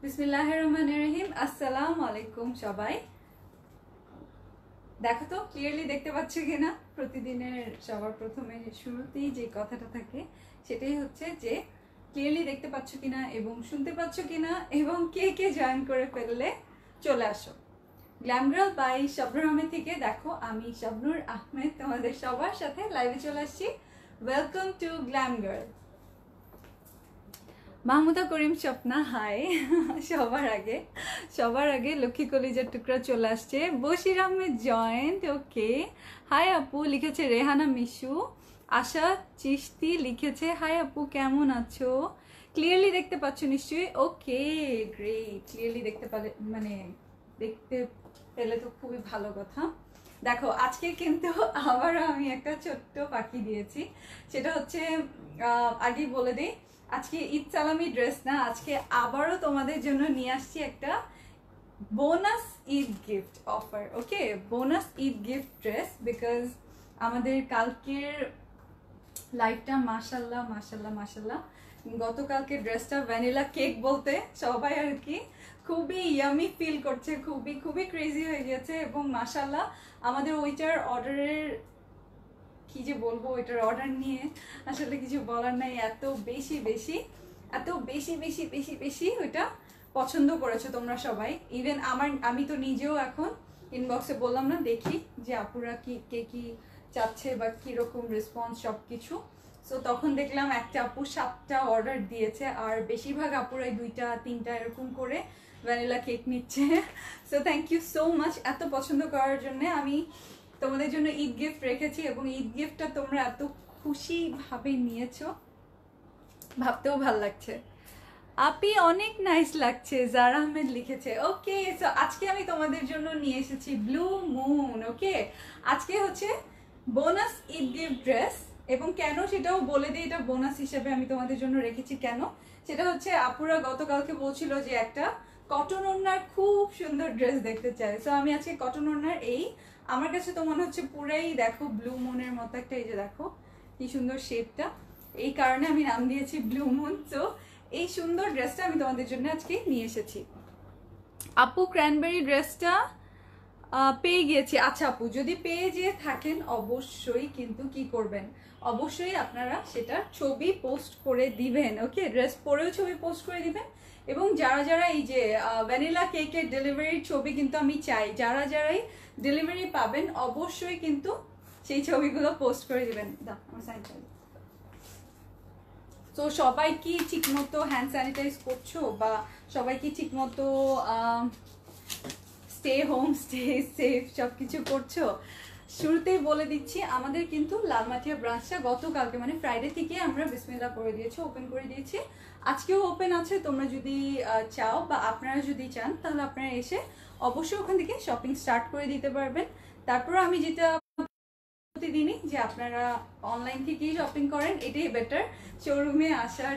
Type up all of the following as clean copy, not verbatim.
বিসমিল্লাহির রহমানির রহিম। আসসালামু আলাইকুম সবাই। দেখো তো ক্লিয়ারলি দেখতে পাচ্ছ কিনা? প্রতিদিনের সবার প্রথমে শুরুতেই যে কথাটা থাকে সেটাই হচ্ছে যে ক্লিয়ারলি দেখতে পাচ্ছ কিনা এবং শুনতে পাচ্ছ কিনা, এবং কে কে জয়েন করে ফেললে চলে আসো glam girl by Shabnur Ahmed থেকে। দেখো আমি শাবনুর আহমেদ তোমাদের সবার সাথে লাইভে চলে আসছি। Welcome to glam girl. Mahmuda Karim Swapna hi. সবার আগে লক্ষ্মী কলিজার টুকরা চলে আসছে। Bashir Ahmed joined, okay. Hi আপু লিখেছে রেহানা মিশু। আশা চিশতি লিখেছে হাই আপু কেমন আছো? ক্লিয়ারলি দেখতে পাচ্ছ নিশ্চয়ই? ওকে গ্রেট, ক্লিয়ারলি দেখতে পারে দেখতে পেলে তো খুবই ভালো কথা। দেখো আজকে কিন্তু আবারও আমি একটা ছোট্ট পাখি দিয়েছি, সেটা হচ্ছে আগেই বলে দিই আজকে ঈদ সালামি ড্রেস না, আজকে আবারও তোমাদের জন্য নিয়ে আসছি একটা bonus Eid gift offer. Okay, bonus Eid gift dress, because আমাদের কালকের লাইভটা মাশাল্লাহ মাশাল্লাহ মাশাল্লাহ, গতকালকে ড্রেসটা ভ্যানিলা কেক বলতে সবাই আর কি খুবই ইয়ামি ফিল করছে, খুবই খুবই ক্রেজি হয়ে গেছে। এবং মাশাল্লাহ আমাদের ওইটার অর্ডারের কি যে বলবো, ওইটার অর্ডার নিয়ে আসলে কিছু বলার নাই। এত বেশি বেশি ওইটা পছন্দ করেছো তোমরা সবাই। ইভেন আমি তো নিজেও এখন ইনবক্সে বললাম না, দেখি যে আপুরা কে কি চাচ্ছে বা কিরকম রেসপন্স সব কিছু। সো তখন দেখলাম একটা আপু 7টা অর্ডার দিয়েছে, আর বেশিরভাগ আপুরাই 2টা 3টা এরকম করে ভ্যানিলা কেক নিচ্ছে। So thank you so much এত পছন্দ করার জন্য। আমি তোমাদের জন্য ঈদ গিফট রেখেছি এবং ঈদ গিফটটা তোমরা এত খুশিভাবে নিয়েছো, ভাবতেও ভাল লাগছে। আপি অনেক নাইস লাগছে, জারা আহমেদ লিখেছে। ওকে, সো আজকে আমি তোমাদের জন্য নিয়ে এসেছি ব্লু মুন। ওকে, আজকে হচ্ছে বোনাস ঈদ গিফট ড্রেস, এবং কেন সেটাও বলে দিই, এটা বোনাস হিসেবে আমি তোমাদের জন্য রেখেছি। কেন সেটা হচ্ছে আপুরা গতকালকে বলছিল যে একটা কটন ওড়নার খুব সুন্দর ড্রেস দেখতে চায়। সো আমি আজকে কটন ওড়নার এই, আমার কাছে তো মনে হচ্ছে পুরাই দেখো ব্লু মুনের মতো একটা, এই যে দেখো কি সুন্দর শেপটা, এই কারণে আমি নাম দিয়েছি ব্লু মুন। সো এই সুন্দর ড্রেসটা আমি তোমাদের জন্য আজকে নিয়ে এসেছি। আপু ক্র্যানবেরি ড্রেসটা পেয়ে গিয়েছি। আচ্ছা আপু, যদি পেয়ে যেয়ে থাকেন অবশ্যই কিন্তু কি করবেন, অবশ্যই আপনারা সেটা ছবি পোস্ট করে দিবেন। ওকে, ড্রেস পরেও ছবি পোস্ট করে দিবেন। এবং যারা এই যে ভ্যানিলা কেকের ডেলিভারির ছবি কিন্তু আমি চাই, যারাই ডেলিভারি পাবেন অবশ্যই কিন্তু সেই ছবিগুলো পোস্ট করে দিবেন। তো সবাই কি ঠিকমতো হ্যান্ড স্যানিটাইজ করছো, বা সবাই কি ঠিকমতো স্টে হোম স্টে সেফ সব কিছু করছো? শুরুতেই বলে দিচ্ছি আমাদের কিন্তু লালমাটিয়া ব্রাঞ্চটা গতকালকে মানে ফ্রাইডে থেকে আমরা বিসমিল্লাহ করে দিয়েছি, ওপেন করে দিয়েছি। আজকেও ওপেন আছে, তোমরা যদি চাও বা আপনারা যদি চান তাহলে আপনারা এসে অবশ্যই ওখান থেকে শপিং স্টার্ট করে দিতে পারবেন। তারপর আমি যেটা প্রতিদিনই যে আপনারা অনলাইন থেকেই শপিং করেন, এটাই বেটার, শোরুমে আসার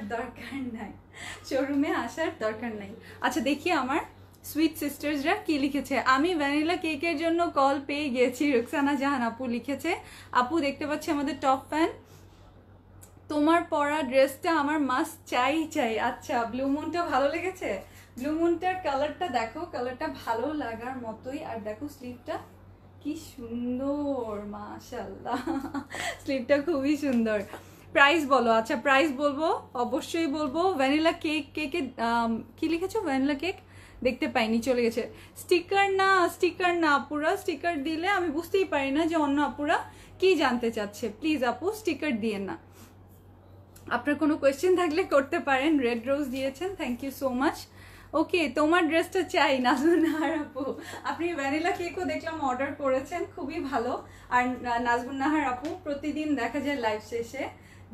দরকার নাই। আচ্ছা দেখি আমার সুইট সিস্টার্সরা কি লিখেছে। আমি ভ্যানিলা কেকের জন্য কল পেয়ে গেছি, রুকসানা জাহান আপু লিখেছে। আপু দেখতে পাচ্ছি আমাদের টপ ফ্যান, তোমার পরা ড্রেসটা আমার মাস্ট চাই। আচ্ছা, ব্লু মুনটা ভালো লেগেছে? ব্লু মুনটার কালারটা দেখো, কালারটা ভালো লাগার মতোই। আর দেখো স্লিভটা কি সুন্দর, মাশাআল্লাহ স্লিভটা খুবই সুন্দর। প্রাইস বলো। আচ্ছা প্রাইস বলবো, অবশ্যই বলবো। ভ্যানিলা কেকে কি লিখেছো? ভ্যানিলা কেক দেখতে পাইনি, চলে গেছে। স্টিকার না আপুরা, স্টিকার দিলে আমি বুঝতেই পারি না যে অন্য আপুরা কি জানতে চাচ্ছে। প্লিজ আপু স্টিকার দিয়ে না। আপনার কোনো কোয়েশ্চেন থাকলে করতে পারেন। রেড রোজ দিয়েছেন, থ্যাংক ইউ সো মাচ। ওকে, তোমার ড্রেসটা চাই নাজমুন নাহার আপু। আপনি ভ্যানিলা কেকও দেখলাম অর্ডার করেছেন, খুবই ভালো। আর নাজমুন নাহার আপু প্রতিদিন দেখা যায় লাইভ শেষে,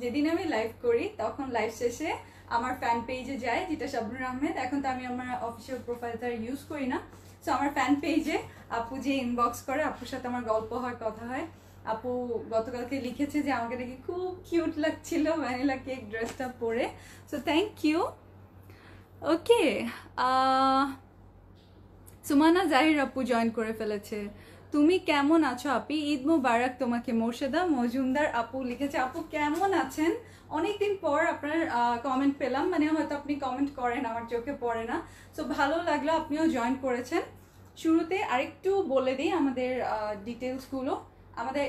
যেদিন আমি লাইভ করি তখন লাইভ শেষে আমার ফ্যান পেজে যায়, যেটা শাবনুর আহমেদ। এখন তো আমি আমার অফিসিয়াল প্রোফাইলটা ইউজ করি না। সো আমার ফ্যান পেজে আপু যে ইনবক্স করে, আপুর সাথে আমার গল্প হয়, কথা হয়। আপু গতকালকে লিখেছে যে আমাকে নাকি খুব কিউট লাগছিল ভ্যানিলা কেক ড্রেসটা পরে। So thank you. Okay, Sumana Zahir আপু জয়েন করে ফেলেছে। তুমি কেমন আছো আপি? ঈদ মোবারক তোমাকে। মোর্শেদা মজুমদার আপু লিখেছে। আপু কেমন আছেন? অনেকদিন পর আপনার কমেন্ট পেলাম, মানে হয়তো আপনি কমেন্ট করেন, আমার চোখে পড়ে না। সো ভালো লাগলো আপনিও জয়েন করেছেন। শুরুতে আরেকটু বলে দিই আমাদের ডিটেলসগুলো। আমাদের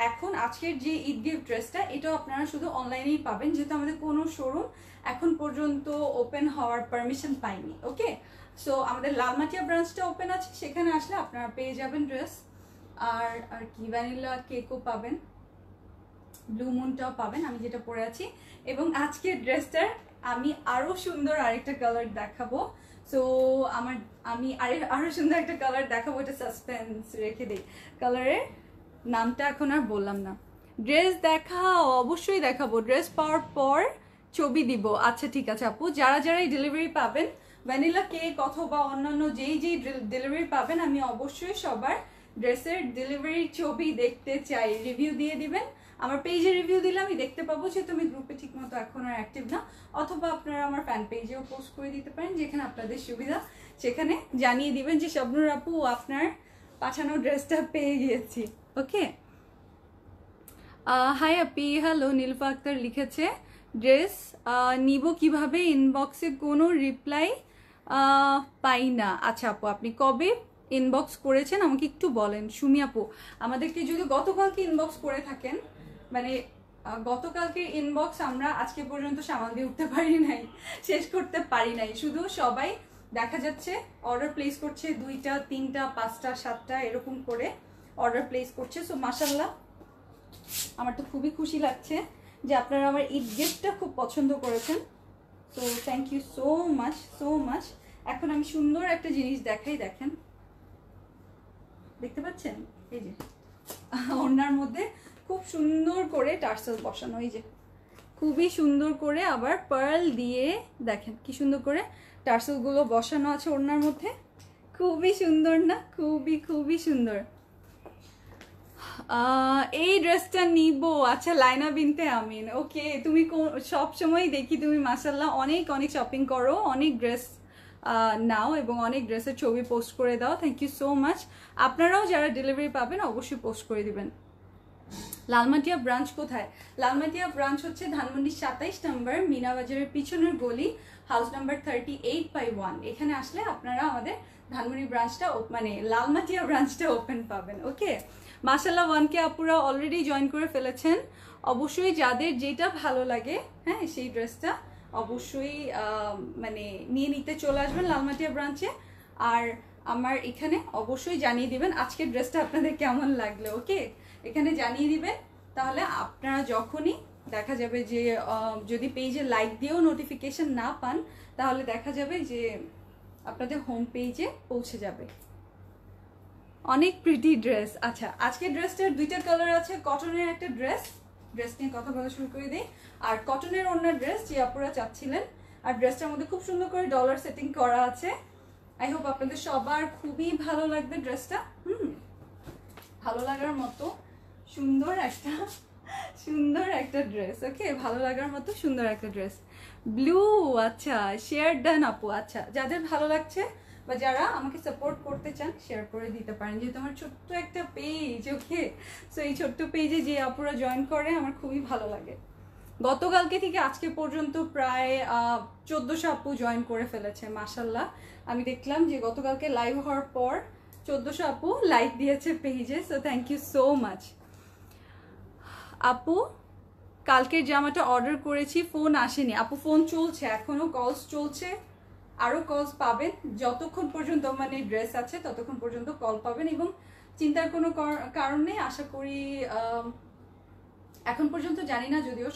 এখন আজকের যে ঈদ গিফট ড্রেসটা, এটাও আপনারা শুধু অনলাইনেই পাবেন, যেহেতু আমাদের কোনো শোরুম এখন পর্যন্ত ওপেন হওয়ার পারমিশন পাইনি। ওকে, সো আমাদের লালমাটিয়া ব্রাঞ্চটা ওপেন আছে, সেখানে আসলে আপনারা পেয়ে যাবেন ড্রেস। আর আর কি ভ্যানিলা কেকও পাবেন, ব্লু মুনটাও পাবেন, আমি যেটা পরে আছি। এবং আজকের ড্রেসটার আমি আরো সুন্দর আরেকটা কালার দেখাবো। সো আমি আরো সুন্দর একটা কালার দেখাবো, এটা সাসপেন্স রেখে দিই। কালারের নামটা এখন আর বললাম না। ড্রেস দেখাও, অবশ্যই দেখাবো। ড্রেস পাওয়ার পর ছবি দিব। আচ্ছা ঠিক আছে আপু, যারা যারাই ডেলিভারি পাবেন, ভ্যানিলা কেক অথবা অন্যান্য যেই ডেলিভারি পাবেন, আমি অবশ্যই সবার ড্রেসের ডেলিভারি ছবি দেখতে চাই। রিভিউ দিয়ে দিবেন, আমার পেজে রিভিউ দিলে আমি দেখতে পাবো, যেহেতু আমি গ্রুপে ঠিক মতো এখন আর অ্যাক্টিভ না। অথবা আপনারা আমার ফ্যান পেজেও পোস্ট করে দিতে পারেন, যেখানে আপনাদের সুবিধা, সেখানে জানিয়ে দিবেন যে শবনূর আপু আপনার পাঠানো ড্রেসটা পেয়ে গিয়েছি। ওকে, হাই আপি। হ্যালো, নীলফা আক্তার লিখেছে ড্রেস নিব কিভাবে, ইনবক্সে কোনো রিপ্লাই পাই না। আচ্ছা আপু, আপনি কবে ইনবক্স করেছেন আমাকে একটু বলেন। সুমি আপু, আমাদেরকে যদি গতকালকে ইনবক্স করে থাকেন, মানে গতকালকের ইনবক্স আমরা আজকে পর্যন্ত সামাল দিয়ে উঠতে পারি নাই, শেষ করতে পারি নাই। শুধু সবাই দেখা যাচ্ছে অর্ডার প্লেস করছে, 2টা 3টা 5টা 7টা এরকম করে অর্ডার প্লেস করছে। সো মাশাআল্লাহ, আমার তো খুবই খুশি লাগছে যে আপনারা আমার ঈদ গিফটটা খুব পছন্দ করেছেন। So thank you so much so much. এখন আমি সুন্দর একটা জিনিস দেখাই, দেখেন, দেখতে পাচ্ছেন? এই যে ওড়নার মধ্যে খুব সুন্দর করে টার্সেল বসানো, এই যে খুবই সুন্দর করে আবার পার্ল দিয়ে, দেখেন কি সুন্দর করে টার্সেলগুলো বসানো আছে ওড়নার মধ্যে। খুবই সুন্দর না? খুবই খুবই সুন্দর। এই ড্রেসটা নিব। আচ্ছা, লাইনা বিনতে আমিন। ওকে, তুমি সব সময় দেখি তুমি মাশাআল্লাহ অনেক অনেক শপিং করো, অনেক ড্রেস নাও এবং অনেক ড্রেসের ছবি পোস্ট করে দাও। Thank you so much. আপনারাও যারা ডেলিভারি পাবেন অবশ্যই পোস্ট করে দিবেন। লালমাটিয়া ব্রাঞ্চ কোথায়? লালমাটিয়া ব্রাঞ্চ হচ্ছে ধানমন্ডি 27 নম্বর মিনা বাজারের পিছনের গলি, হাউস নাম্বার 38/1। এখানে আসলে আপনারা আমাদের ধানমন্ডি ব্রাঞ্চটা, মানে লালমাটিয়া ব্রাঞ্চটা ওপেন পাবেন। ওকে, মাশাআল্লাহ 1K আপুরা অলরেডি জয়েন করে ফেলেছেন। অবশ্যই যাদের যেটা ভালো লাগে, হ্যাঁ, সেই ড্রেসটা অবশ্যই মানে নিয়ে নিতে চলে আসবেন লালমাটিয়া ব্রাঞ্চে। আর আমার এখানে অবশ্যই জানিয়ে দিবেন আজকের ড্রেসটা আপনাদের কেমন লাগলো। ওকে, এখানে জানিয়ে দিবেন, তাহলে আপনারা যখনই দেখা যাবে যে যদি পেজে লাইক দিয়েও নোটিফিকেশন না পান, তাহলে দেখা যাবে যে আপনাদের হোম পেজে পৌঁছে যাবে। অনেক প্রিটি ড্রেস। আচ্ছা, আজকের ড্রেসটার 2টা কালার আছে। কটনের একটা ড্রেস নিয়ে কথা বলা শুরু করে দিই, আর কটনের অন্য ড্রেস যে আপুরা চাচ্ছিলেন। আর ড্রেসটার মধ্যে খুব সুন্দর করে ডলার সেটিং করা আছে। আই হোপ আপনাদের সবার খুবই ভালো লাগবে ড্রেসটা। ভালো লাগার মতো সুন্দর একটা ড্রেস। ওকে, ভালো লাগার মতো সুন্দর একটা ড্রেস, ব্লু। আচ্ছা, শেয়ার ডান আপু। আচ্ছা, যাদের ভালো লাগছে বা যারা আমাকে সাপোর্ট করতে চান শেয়ার করে দিতে পারেন, যেহেতু আমার ছোট্ট একটা পেজ। ওকে, সো এই ছোট্ট পেজে যে আপুরা জয়েন করে আমার খুবই ভালো লাগে। গতকালকে থেকে আজকে পর্যন্ত প্রায় 1400 আপু জয়েন করে ফেলেছে মাশাআল্লাহ। আমি দেখলাম যে গতকালকে লাইভ হওয়ার পর 1400 আপু লাইক দিয়েছে পেজে। So thank you so much আপু। কালকের জামাটা অর্ডার করেছি, ফোন আসেনি আপু। ফোন চলছে, এখনো কলস চলছে, আরো কলস পাবেন। যতক্ষণ পর্যন্ত মানে ড্রেস আছে ততক্ষণ পর্যন্ত কল পাবেন, এবং চিন্তার কোনো কারণ নেই। আশা করি এখন পর্যন্ত জানি না, যদিও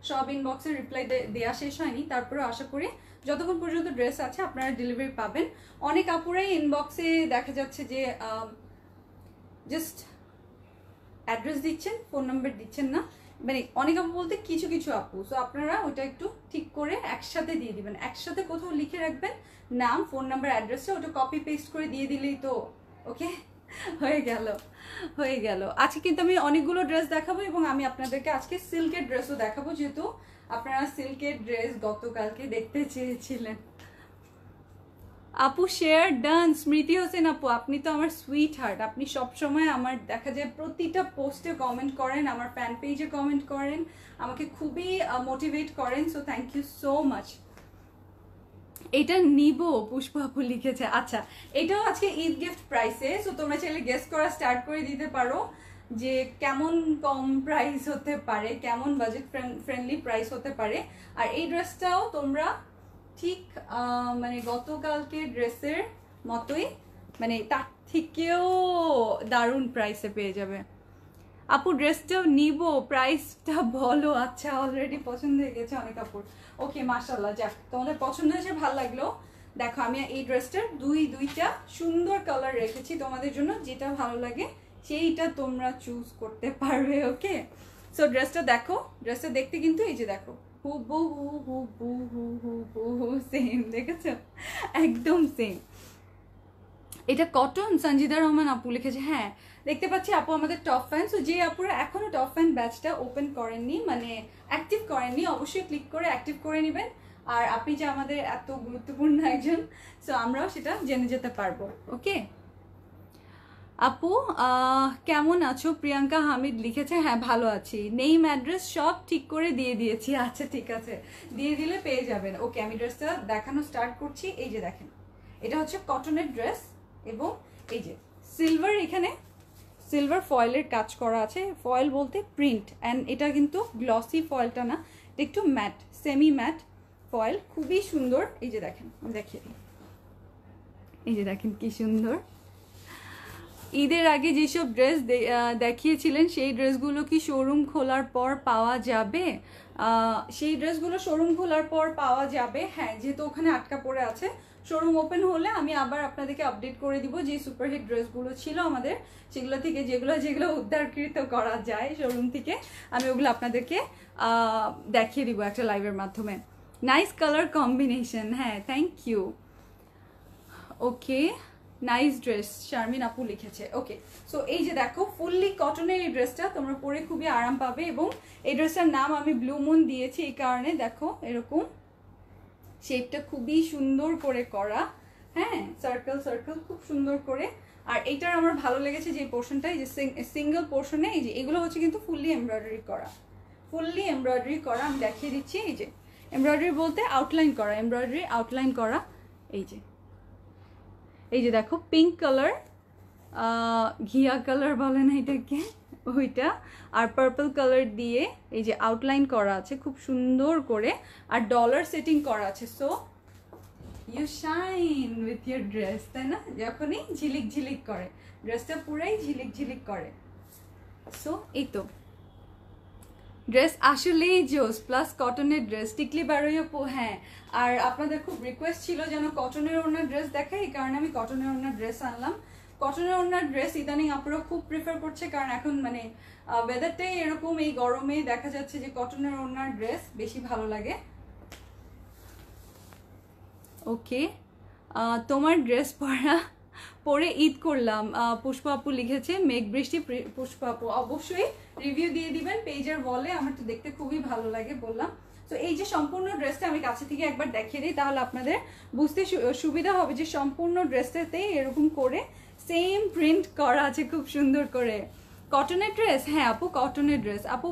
সব ইনবক্সে রিপ্লাই দেওয়া শেষ হয়নি, তারপরে আশা করি যতক্ষণ পর্যন্ত ড্রেস আছে আপনারা ডেলিভারি পাবেন। অনেক আপুরাই ইনবক্সে দেখা যাচ্ছে যে জাস্ট অ্যাড্রেস দিচ্ছেন, ফোন নাম্বার দিচ্ছেন না, মানে অনেক আপু বলতে কিছু কিছু আপু। সো আপনারা ওটা একটু ঠিক করে একসাথে দিয়ে দিবেন, একসাথে কোথাও লিখে রাখবেন নাম, ফোন নাম্বার, অ্যাড্রেসটা, ওটা কপি পেস্ট করে দিয়ে দিলেই তো ওকে হয়ে গেল। আজকে কিন্তু আমি অনেকগুলো ড্রেস দেখাবো, এবং আমি আপনাদেরকে আজকে সিল্কের ড্রেসও দেখাবো, যেহেতু আপনারা সিল্কের ড্রেস গতকালকে দেখতে চেয়েছিলেন। আপু শেয়ার ডান। স্মৃতি হোসেন আপু, আপনি তো আমার সুইট হার্ট, আপনি সবসময় আমার দেখা যায় প্রতিটা পোস্টে কমেন্ট করেন, আমার ফ্যান পেজে কমেন্ট করেন, আমাকে খুবই মোটিভেট করেন, so thank you so much. এটা নিব পুষ্পা আপু লিখেছে। আচ্ছা, এটাও আজকে ঈদ গিফট প্রাইসে, সো তোমরা চাইলে গেস করা স্টার্ট করে দিতে পারো যে কেমন কম প্রাইস হতে পারে, কেমন বাজেট ফ্রেন্ডলি প্রাইস হতে পারে। আর এই ড্রেসটাও তোমরা ঠিক মানে গতকালকে ড্রেসের মতোই, মানে তার থেকেও দারুণ প্রাইসে পেয়ে যাবে। আপু ড্রেসটাও নিব, প্রাইসটা বলো। আচ্ছা, অলরেডি পছন্দ হয়ে গেছে অনেক আপুর। ওকে, মাশাআল্লাহ, যাক তোমাদের পছন্দ হয়েছে, ভালো লাগলো। দেখো আমি এই ড্রেসটার দুইটা সুন্দর কালার রেখেছি তোমাদের জন্য, যেটা ভালো লাগে সেইটা তোমরা চুজ করতে পারবে। ওকে, সো ড্রেসটা দেখো, ড্রেসটা দেখতে কিন্তু এই যে দেখো হু সেম, দেখেছো? একদম সেম। এটা কটন, সঞ্জিদা রহমান আপু লিখেছে। হ্যাঁ, দেখতে পাচ্ছি আপু আমাদের টপ ফ্যান। সো যে আপুরা এখনো টপ ফ্যান ব্যাচটা ওপেন করেননি, মানে অ্যাক্টিভ করেননি, অবশ্যই ক্লিক করে অ্যাক্টিভ করে নেবেন। আর আপনি যে আমাদের এত গুরুত্বপূর্ণ একজন, সো আমরাও সেটা জেনে যেতে পারবো। ওকে আপু, কেমন আছো? প্রিয়াঙ্কা হামিদ লিখেছে। হ্যাঁ, ভালো আছি। নেম অ্যাড্রেস সব ঠিক করে দিয়ে দিয়েছি। আচ্ছা ঠিক আছে, দিয়ে দিলে পেয়ে যাবেন। ওকে, আমি ড্রেসটা দেখানো স্টার্ট করছি। এই যে দেখেন, এটা হচ্ছে কটনের ড্রেস এবং এই যে সিলভার, এখানে সিলভার ফয়েলের কাজ করা আছে। ফয়েল বলতে প্রিন্ট, অ্যান্ড এটা কিন্তু গ্লসি ফয়েলটা না, এটা একটু ম্যাট, সেমি ম্যাট ফয়েল, খুবই সুন্দর। এই যে দেখেন, আমি দেখিয়ে দিই, এই যে দেখেন কি সুন্দর। ঈদের আগে যেসব ড্রেস দেখিয়েছিলেন সেই ড্রেসগুলো কি শোরুম খোলার পর পাওয়া যাবে? সেই ড্রেসগুলো শোরুম খোলার পর পাওয়া যাবে, হ্যাঁ, যেহেতু ওখানে আটকা পড়ে আছে। শোরুম ওপেন হলে আমি আবার আপনাদেরকে আপডেট করে দিব যে সুপারহিট ড্রেসগুলো ছিল আমাদের, সেগুলো থেকে যেগুলো উদ্ধারকৃত করা যায় শোরুম থেকে, আমি ওগুলো আপনাদেরকে দেখিয়ে দিব একটা লাইভের মাধ্যমে। নাইস কালার কম্বিনেশন, হ্যাঁ thank you. Okay, nice dress, Sharmin আপু লিখেছে। ওকে, সো এই যে দেখো ফুললি কটনের এই ড্রেসটা তোমরা পরে খুবই আরাম পাবে, এবং এই ড্রেসটার নাম আমি ব্লু মুন দিয়েছি এই কারণে, দেখো এরকম শেপটা খুবই সুন্দর করে করা, হ্যাঁ, সার্কেল সার্কেল খুব সুন্দর করে। আর এইটার আমার ভালো লেগেছে যে পোর্শনটা, এই যে সিঙ্গেল পোর্শনে এই যে এগুলো হচ্ছে কিন্তু ফুললি এমব্রয়ডারি করা, ফুললি এমব্রয়ডারি করা। আমি দেখিয়ে দিচ্ছি, এই যে এমব্রয়ডারি বলতে আউটলাইন করা, এমব্রয়ডারি আউটলাইন করা। এই যে দেখো পিঙ্ক কালার, ঘিয়া কালার বলে না এটাকে, ওইটা, আর পার্পল কালার দিয়ে এই যে আউটলাইন করা আছে খুব সুন্দর করে, আর ডলার সেটিং করা আছে। So you shine with your dress, তাই না? যখনই ঝিলিক ঝিলিক করে ড্রেসটা, পুরাই ঝিলিক ঝিলিক করে। সো এই তো ড্রেস আসলেই জোস, প্লাস কটনের ড্রেস, টিকলি বারোই আপু। হ্যাঁ, আর আপনাদের খুব রিকোয়েস্ট ছিল যেন কটনের ওড়নার ড্রেস দেখাই, এই কারণে আমি কটনের ওড়নার ড্রেস আনলাম। কটনের ওড়নার ড্রেস ইদানিং আপনারা খুব প্রিফার করছে, কারণ এখন মানে ওয়েদারটাই এরকম, এই গরমে দেখা যাচ্ছে যে কটনের ওড়নার ড্রেস বেশি ভালো লাগে। ওকে, তোমার ড্রেস পরে ঈদ করলাম, পুষ্পা আপু লিখেছে। মেঘ বৃষ্টি পুষ্পা আপু, অবশ্যই রিভিউ দিয়ে দিবেন পেজের বলে, আমার তো দেখতে খুবই ভালো লাগে বললাম। তো এই যে সম্পূর্ণ ড্রেসটা আমি কাছে থেকে একবার দেখিয়ে দিই, তাহলে আপনাদের বুঝতে সুবিধা হবে যে সম্পূর্ণ ড্রেসটাতেই এরকম করে সেম প্রিন্ট করা আছে খুব সুন্দর করে। কটনের ড্রেস, হ্যাঁ আপু কটনের ড্রেস। আপু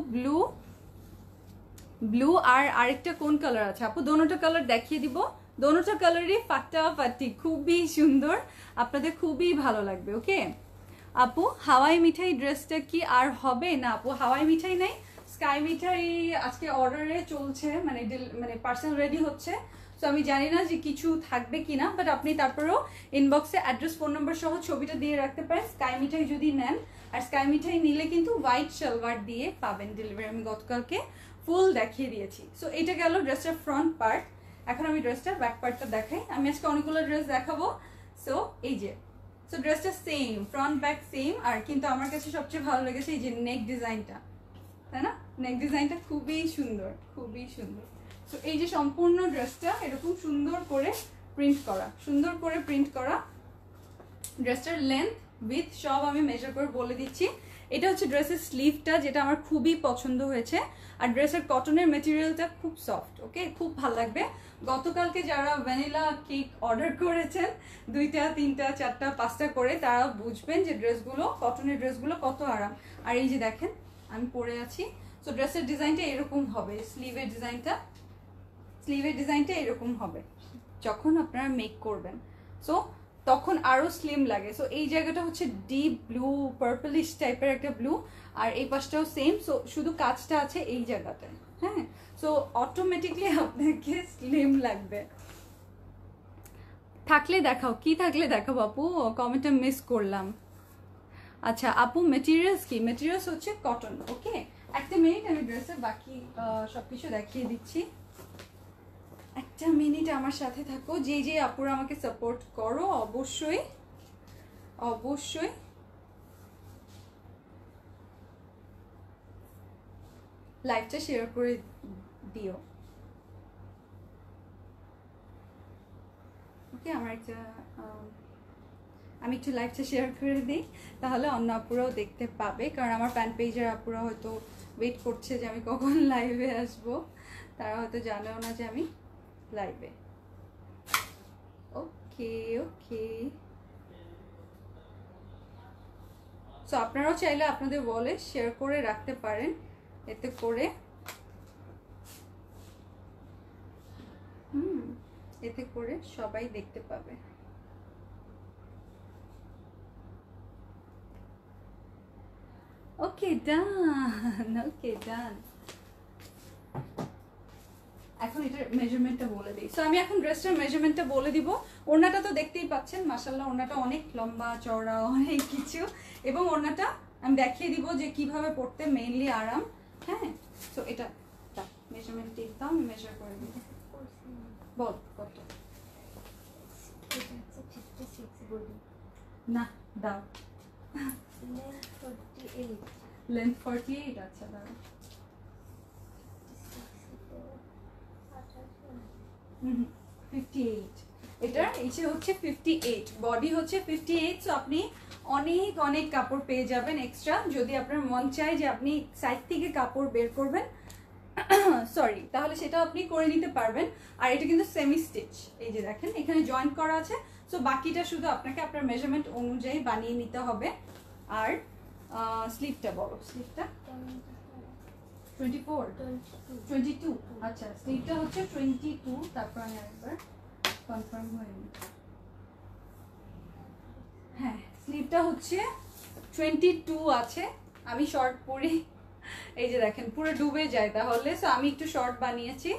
ব্লু আর আরেকটা কোন কালার আছে আপু? দোনোটা কালার দেখিয়ে দিব, দোনোটা কালারই ফাটাফাটি, খুবই সুন্দর, আপনাদের খুবই ভালো লাগবে। ওকে আপু, হাওয়াই মিঠাই ড্রেসটা কি আর হবে? না আপু, হাওয়াই মিঠাই নাই, স্কাই মিঠাই আজকে অর্ডারে চলছে, মানে পার্সেল রেডি হচ্ছে। সো আমি জানি না যে কিছু থাকবে কিনা, বাট আপনি তারপরেও ইনবক্সে অ্যাড্রেস ফোন নাম্বার সহ ছবিটা দিয়ে রাখতে পারেন স্কাই মিঠাই যদি নেন। আর স্কাই মিঠাই নিলে কিন্তু হোয়াইট সালোয়ার দিয়ে পাবেন ডেলিভারি, আমি গতকালকে ফুল দেখিয়ে দিয়েছি। সো এটা গেল ড্রেসটার ফ্রন্ট পার্ট। এখন আমি ড্রেসটার ব্যাক পার্টটা দেখাই, আমি আজকে অনেকগুলো ড্রেস দেখাবো। সো এই যে, সো ড্রেসটা সেম, ফ্রন্ট ব্যাক সেম, আর কিন্তু আমার কাছে সবচেয়ে ভালো লেগেছে এই যে নেক ডিজাইনটা, তাই না? নেক ডিজাইনটা খুবই সুন্দর, খুবই সুন্দর। সো এই যে সম্পূর্ণ ড্রেসটা এরকম সুন্দর করে প্রিন্ট করা, সুন্দর করে প্রিন্ট করা। ড্রেসটার লেন্থ উইথ সব আমি মেজার করে বলে দিচ্ছি। এটা হচ্ছে ড্রেসের স্লিভটা, যেটা আমার খুবই পছন্দ হয়েছে। আর ড্রেসের কটনের মেটেরিয়ালটা খুব সফট, ওকে, খুব ভালো লাগবে। গতকালকে যারা ভ্যানিলা কেক অর্ডার করেছেন 2টা 3টা 4টা 5টা করে, তারা বুঝবেন যে ড্রেসগুলো, কটনের ড্রেসগুলো কত আরাম। আর এই যে দেখেন আমি পরে আছি। সো ড্রেসের ডিজাইনটা এরকম হবে, স্লিভের ডিজাইনটা এরকম হবে যখন আপনারা মেক করবেন। সো তখন আরো স্লিম লাগে। সো এই জায়গাটা হচ্ছে ডিপ ব্লু, পার্পলিশ টাইপের একটা ব্লু, আর এই পাশটাও সেম। সো শুধু কাজটা আছে এই জায়গাটায়, হ্যাঁ। সো অটোমেটিকলি আপনাকে স্লিম লাগবে। থাকলে দেখাও, কি থাকলে দেখাবো আপু, কমেন্টটা মিস করলাম। আচ্ছা আপু মেটেরিয়ালস কি? মেটেরিয়ালস হচ্ছে কটন, ওকে। একটা মিনিট, আমি ড্রেসের বাকি সবকিছু দেখিয়ে দিচ্ছি। একটা মিনিট আমার সাথে থাকো। যে আপুরা আমাকে সাপোর্ট করো অবশ্যই অবশ্যই লাইভটা শেয়ার করে দিও, ওকে। আমি একটু লাইভটা শেয়ার করে দিই, তাহলে অন্য আপুরাও দেখতে পাবে। কারণ আমার ফ্যান পেজের আপুরা হয়তো ওয়েট করছে যে আমি কখন লাইভে আসব, তারা হয়তো জানেও না যে আমি লাইভে। ওকে ওকে, সো আপনারাও চাইলে আপনাদের ওয়ালে শেয়ার করে রাখতে পারেন, এতে করে সবাই দেখতে পাবে। ওকে ডান, ওকে ডান। এখন এটার মেজারমেন্টটা বলে দিই। সো আমি এখন ড্রেসটার মেজারমেন্টটা বলে দিব। ওড়নাটা তো দেখতেই পাচ্ছেন, মাশাআল্লাহ ওড়নাটা অনেক লম্বা চওড়া, অনেক কিছু। এবং ওড়নাটা আমি দেখিয়ে দিব যে কিভাবে পরতে মেইনলি আরাম, হ্যাঁ। সো এটা মেজারমেন্ট দিতাম, আমি মেজার করে দিব। বল কত? না দাও, লেন্থ 48। আচ্ছা দাঁড়াও, 58। এটার ইচ্ছে হচ্ছে 58, বডি হচ্ছে 58। সো আপনি অনেক অনেক কাপড় পেয়ে যাবেন এক্সট্রা। যদি আপনার মন চায় যে আপনি সাইড থেকে কাপড় বের করবেন, সরি, তাহলে সেটা আপনি করে নিতে পারবেন। আর এটা কিন্তু সেমি স্টিচ, এই যে দেখেন এখানে জয়েন্ট করা আছে। সো বাকিটা শুধু আপনাকে আপনার মেজারমেন্ট অনুযায়ী বানিয়ে নিতে হবে। আর স্লিভটা বলো, স্লিভটা 22। আচ্ছা স্লিভটা হচ্ছে 22। তারপর আমি আরেকবার কনফার্ম হয়ে নিই। হ্যাঁ স্লিভটা হচ্ছে 22 আছে। আমি শর্ট পরি, এই যে দেখেন পুরো ডুবে যায় তাহলে। সো আমি একটু শর্ট বানিয়েছি,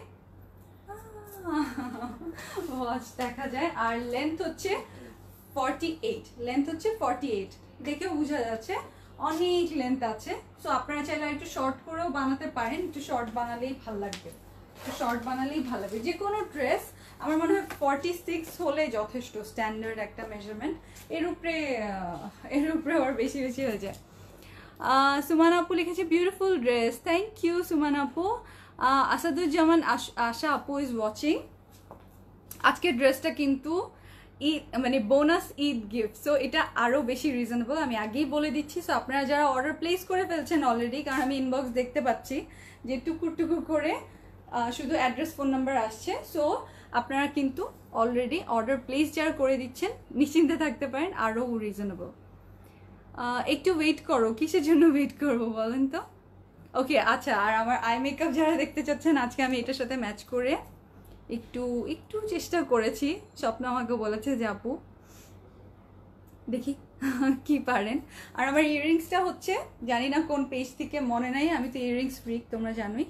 ওয়াচ দেখা যায়। আর লেন্থ হচ্ছে 48, লেন্থ হচ্ছে 48, দেখেও বোঝা যাচ্ছে অনেক লেন্থ আছে। সো আপনারা চাইলে একটু শর্ট করেও বানাতে পারেন, একটু শর্ট বানালেই ভালো লাগবে, যে কোনো ড্রেস আমার মনে হয় 46 হলে যথেষ্ট, স্ট্যান্ডার্ড একটা মেজারমেন্ট। এর উপরে আবার বেশি বেশি হয়ে যায়। সুমান আপু লিখেছে বিউটিফুল ড্রেস, থ্যাংক ইউ সুমান আপু। আসাদুজ্জামান আশা আপু ইজ ওয়াচিং। আজকের ড্রেসটা কিন্তু ঈদ, মানে বোনাস ঈদ গিফট। সো এটা আরো বেশি রিজনেবল, আমি আগেই বলে দিচ্ছি। সো আপনারা যারা অর্ডার প্লেস করে ফেলছেন অলরেডি, কারণ আমি ইনবক্স দেখতে পাচ্ছি যে টুকুর করে শুধু অ্যাড্রেস ফোন নাম্বার আসছে। সো আপনারা কিন্তু অলরেডি অর্ডার প্লেস যারা করে দিচ্ছেন নিশ্চিন্তে থাকতে পারেন, আরও রিজনেবল। একটু ওয়েট করো, কিসের জন্য ওয়েট করবো বলেন তো? ওকে আচ্ছা, আর আমার আই মেকআপ যারা দেখতে চাচ্ছেন, আজকে আমি এটার সাথে ম্যাচ করে একটু চেষ্টা করেছি। স্বপ্ন আমাকে বলেছে যে আপু দেখি কি পারেন। আর আমার ইয়াররিংসটা হচ্ছে জানি না কোন পেজ থেকে, মনে নাই, আমি তো ইয়াররিংস ফ্রিক তোমরা জানোই।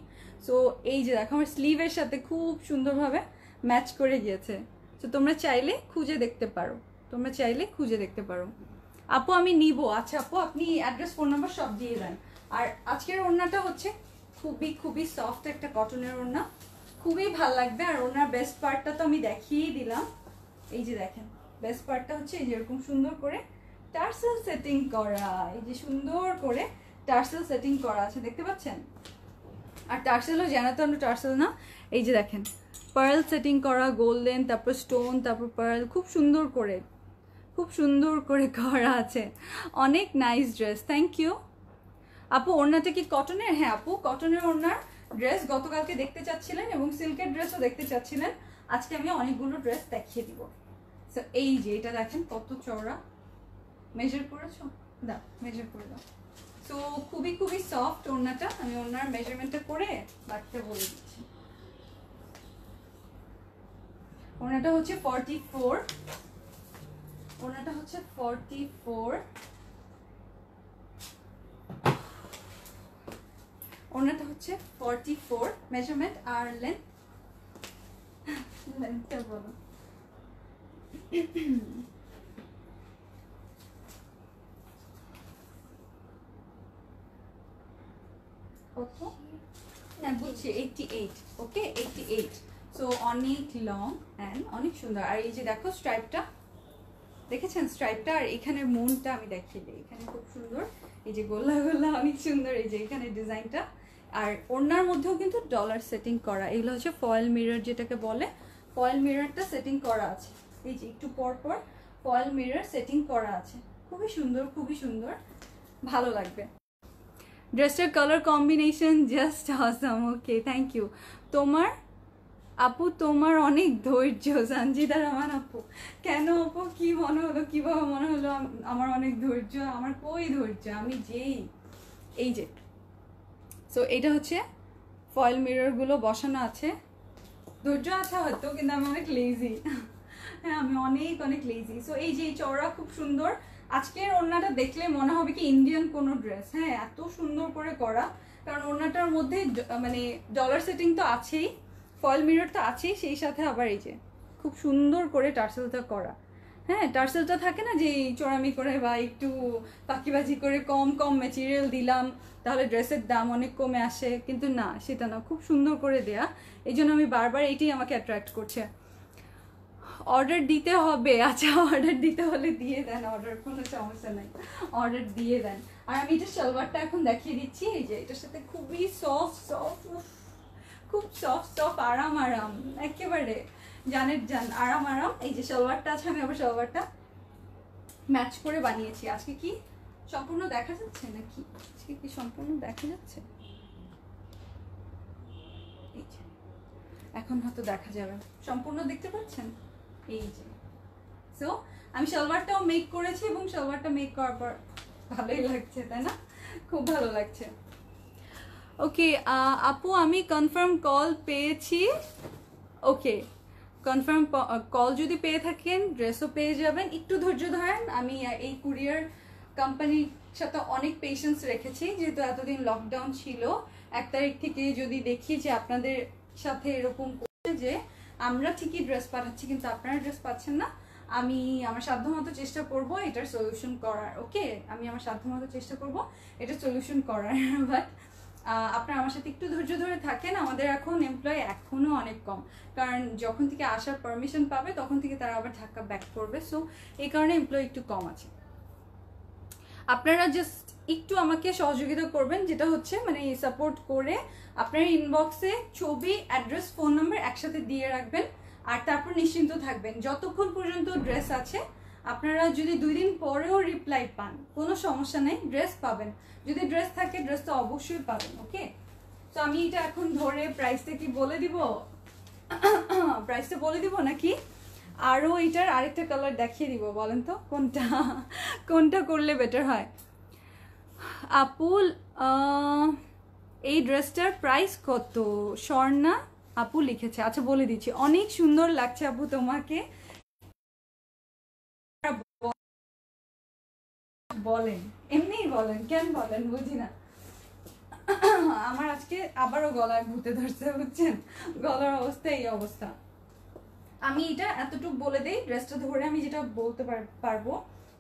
সো এই যে দেখো আমার স্লিভের সাথে খুব সুন্দরভাবে ম্যাচ করে গিয়েছে। তো তোমরা চাইলে খুঁজে দেখতে পারো, আপু আমি নিব। আচ্ছা আপু আপনি অ্যাড্রেস ফোন নাম্বার সব দিয়ে দেন। আর আজকের ওড়নাটা হচ্ছে খুবই সফট একটা কটনের ওড়না, খুবই ভালো লাগবে। আর ওনার বেস্ট পার্টটা তো আমি দেখিয়েই দিলাম, এই যে দেখেন বেস্ট পার্টটা হচ্ছে এই যে এরকম সুন্দর করে টার্সেল সেটিং করা, এই যে সুন্দর করে টার্সেল সেটিং করা আছে, দেখতে পাচ্ছেন। আর টার্সেলও জানাতে আমরা টার্সেল না, এই যে দেখেন পার্ল সেটিং করা, গোল্ডেন, তারপর স্টোন, তারপর পার্ল, খুব সুন্দর করে খুব সুন্দর করে করা আছে, অনেক নাইস ড্রেস, থ্যাংক ইউ আপু। ওড়নাটা কি কটনের? হ্যাঁ আপু, কটনের ওড়নার ড্রেস গতকালকে দেখতে চাচ্ছিলেন এবং সিল্কের ড্রেসও দেখতে চাচ্ছিলেন, আজকে আমি অনেকগুলো ড্রেস দেখিয়ে দিব। সো এই যে এটা দেখেন কত চওড়া, মেজার করেছো? দাও মেজার করে দাও। সো খুবই খুবই সফট ওড়নাটা, আমি ওড়নার মেজারমেন্টটা করে বাড়তে বলে দিচ্ছি। ওড়নাটা হচ্ছে 44, ওড়নাটা হচ্ছে 44, ওড়নাটা হচ্ছে 44 মেজারমেন্ট, আর লেন্থটা বলো। কত? হ্যাঁ বুঝছি, 88, ওকে 88। সো অনেক লং অ্যান্ড অনেক সুন্দর। আর এই যে দেখো স্ট্রাইপটা, দেখেছেন স্ট্রাইপটা? আর এখানের মনটা আমি দেখিয়ে দিই, এখানে খুব সুন্দর এই যে গোল্লা গোল্লা, অনেক সুন্দর এই যে এখানে ডিজাইনটা। আর ওড়নার মধ্যেও কিন্তু ডলার সেটিং করা, এগুলো হচ্ছে ফয়েল মিরর যেটাকে বলে, ফয়েল মিররটা সেটিং করা আছে, এই যে একটু পর পর ফয়েল মিরর সেটিং করা আছে, খুবই সুন্দর খুবই সুন্দর, ভালো লাগবে। ড্রেসটার colour combination just awesome, okay thank you. তোমার আপু তোমার অনেক ধৈর্য, সঞ্জিদা রহমান আপু। কেন আপু, কি মনে হলো, কিভাবে মনে হলো আমার অনেক ধৈর্য? আমার কই ধৈর্য, আমি যেই এই যে। সো এটা হচ্ছে ফয়েল মিররগুলো বসানো আছে, ধৈর্য আছে হয়তো, কিন্তু আমি অনেক লেজি। হ্যাঁ আমি অনেক অনেক লেজি। সো এই যে চওড়া খুব সুন্দর, আজকের ওড়নাটা দেখলে মনে হবে কি ইন্ডিয়ান কোনো ড্রেস। হ্যাঁ এত সুন্দর করে করা, কারণ ওড়নাটার মধ্যে মানে ডলার সেটিং তো আছেই, ফয়েল মিরর তো আছেই, সেই সাথে আবার এই যে খুব সুন্দর করে টার্সেলটা করা। হ্যাঁ টার্সেলটা থাকে না যে চোরামি করে বা একটু পাকিবাজি করে কম কম ম্যাটেরিয়াল দিলাম তাহলে ড্রেসের দাম অনেক কমে আসে, কিন্তু না সেটা না, খুব সুন্দর করে দেয়া। এই জন্য আমি বারবার এইটাই আমাকে অ্যাট্রাক্ট করছে। অর্ডার দিতে হবে? আচ্ছা অর্ডার দিতে হলে দিয়ে দেন, অর্ডার কোনো সমস্যা নাই, অর্ডার দিয়ে দেন। আর আমি এটা সালোয়ারটা এখন দেখিয়ে দিচ্ছি, এই যে এটার সাথে খুবই সফট সফট, খুব সফট সফট, আরাম আরাম, একেবারে জানের জান, আরাম আরাম। এই যে সালোয়ারটা আছে, আমি আবার সালোয়ারটা ম্যাচ করে বানিয়েছি। আজকে কি সম্পূর্ণ দেখা যাচ্ছে নাকি? আজকে কি সম্পূর্ণ দেখা যাচ্ছে? এই যে এখন হয়তো দেখা যাবে, সম্পূর্ণ দেখতে পাচ্ছেন? এই যে সো আমি সালোয়ারটাও মেক করেছি এবং সালোয়ারটা মেক করার পর ভালোই লাগছে, তাই না? খুব ভালো লাগছে। ওকে আপু আমি কনফার্ম কল পেয়েছি, ওকে কনফার্ম কল যদি পেয়ে থাকেন ড্রেসও পেয়ে যাবেন, একটু ধৈর্য ধরেন। আমি এই কুরিয়ার কোম্পানির সাথে অনেক পেশেন্স রেখেছি, যেহেতু এতদিন লকডাউন ছিল। 1 তারিখ থেকে যদি দেখি যে আপনাদের সাথে এরকম করছে যে আমরা ঠিকই ড্রেস পাঠাচ্ছি কিন্তু আপনারা ড্রেস পাচ্ছেন না, আমি আমার সাধ্যমতো চেষ্টা করব এটার সলিউশন করার। ওকে আমি আমার সাধ্যমতো চেষ্টা করব এটা সলিউশন করার। বাট আপনারা আমার সাথে একটু ধৈর্য ধরে থাকেন। আমাদের এখন এমপ্লয় এখনো অনেক কম, কারণ যখন থেকে আসার পারমিশন পাবে তখন থেকে তারা আবার ঢাকা ব্যাক করবে, সো এই কারণে এমপ্লয় একটু কম আছে। আপনারা জাস্ট একটু আমাকে সহযোগিতা করবেন, যেটা হচ্ছে মানে সাপোর্ট করে আপনার ইনবক্সে ছবি, অ্যাড্রেস, ফোন নাম্বার একসাথে দিয়ে রাখবেন। আর তারপর নিশ্চিন্ত থাকবেন যতক্ষণ পর্যন্ত ড্রেস আছে। আপনারা যদি 2 দিন পরেও রিপ্লাই পান কোনো সমস্যা নেই, ড্রেস পাবেন। যদি ড্রেস থাকে ড্রেস তো অবশ্যই পাবেন। ওকে তো আমি এটা এখন ধরে প্রাইসটা কি বলে দিব? প্রাইসটা বলে দিব নাকি আরও এটার আরেকটা কালার দেখিয়ে দিব? বলেন তো কোনটা কোনটা করলে বেটার হয়? আপুল এই ড্রেসটার প্রাইস কত? স্বর্ণা আপু লিখেছে, আচ্ছা বলে দিচ্ছি। অনেক সুন্দর লাগছে আপু তোমাকে, বলেন এমনিই বলেন, কেন বলেন বুঝি না। আমার আজকে আবারও গলায় ভূতে ধরছে বুঝছেন, গলার অবস্থা এই অবস্থা। আমি এটা এতটুকু বলে দেই, ড্রেসটা ধরে আমি যেটা বলতে পারবো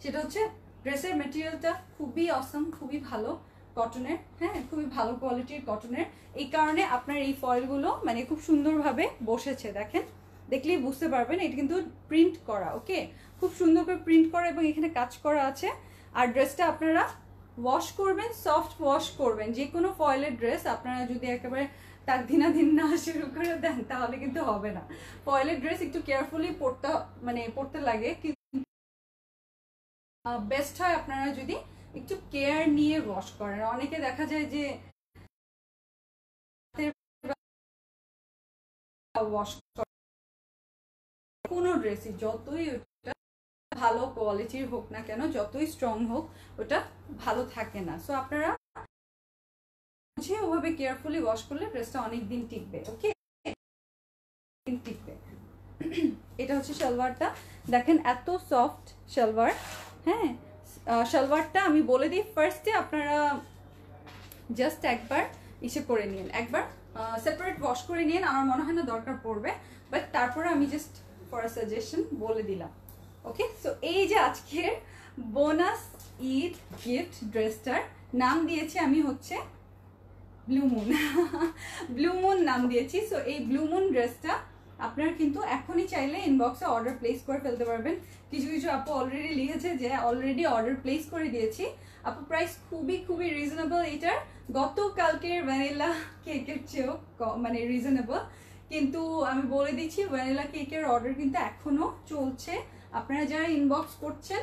সেটা হচ্ছে ড্রেসের মেটেরিয়ালটা খুবই অসম, খুবই ভালো কটনের। হ্যাঁ খুবই ভালো কোয়ালিটির কটনের, এই কারণে আপনার এই ফয়েলগুলো মানে খুব সুন্দরভাবে বসেছে। দেখেন দেখলেই বুঝতে পারবেন এটা কিন্তু প্রিন্ট করা। ওকে খুব সুন্দর করে প্রিন্ট করা এবং এখানে কাজ করা আছে। আর ড্রেসটা আপনারা ওয়াশ করবেন, সফট ওয়াশ করবেন। যে কোনো ফয়েলের ড্রেস আপনারা যদি একেবারে তার দিনাদিন না শুরু করে দেন তাহলে কিন্তু হবে না। ফয়েলের ড্রেস একটু কেয়ারফুলি পরতে লাগে। বেস্ট হয় আপনারা যদি একটু কেয়ার নিয়ে ওয়াশ করেন। অনেকে দেখা যায় যে ওয়াশ কোনো ড্রেসই যতই ওটা ভালো কোয়ালিটির হোক না কেন, যতই স্ট্রং হোক, ওটা ভালো থাকে না। সো আপনারা ওভাবে কেয়ারফুলি ওয়াশ করলে ড্রেসটা অনেক দিন টিকবে। ওকে, টিকবে। এটা হচ্ছে সালোয়ারটা, দেখেন এত সফট সালোয়ার। হ্যাঁ, সালোয়ারটা আমি বলে দিই ফার্স্টে, আপনারা জাস্ট একবার ইসে করে নিন, একবার সেপারেট ওয়াশ করে নিন, আমার মনে হয় না দরকার পড়বে, বাট তারপরে আমি জাস্ট ফর সাজেশন বলে দিলাম। ওকে, সো এই যে আজকের বোনাস ঈদ গিফট ড্রেসটার নাম দিয়েছি আমি হচ্ছে ব্লু মুন। ব্লু মুন নাম দিয়েছি। সো এই ব্লু মুন ড্রেসটা আপনারা কিন্তু এখনই চাইলে ইনবক্সে অর্ডার প্লেস করে ফেলতে পারবেন। কিছু কিছু আপু অলরেডি লিখেছে যে অলরেডি অর্ডার প্লেস করে দিয়েছি। আপু প্রাইস খুবই খুবই রিজনেবল। এটার গতকালকের ভ্যানিলা কেকের চেয়েও মানে রিজনেবল। কিন্তু আমি বলে দিচ্ছি ভ্যানিলা কেকের অর্ডার কিন্তু এখনো চলছে। আপনারা যারা ইনবক্স করছেন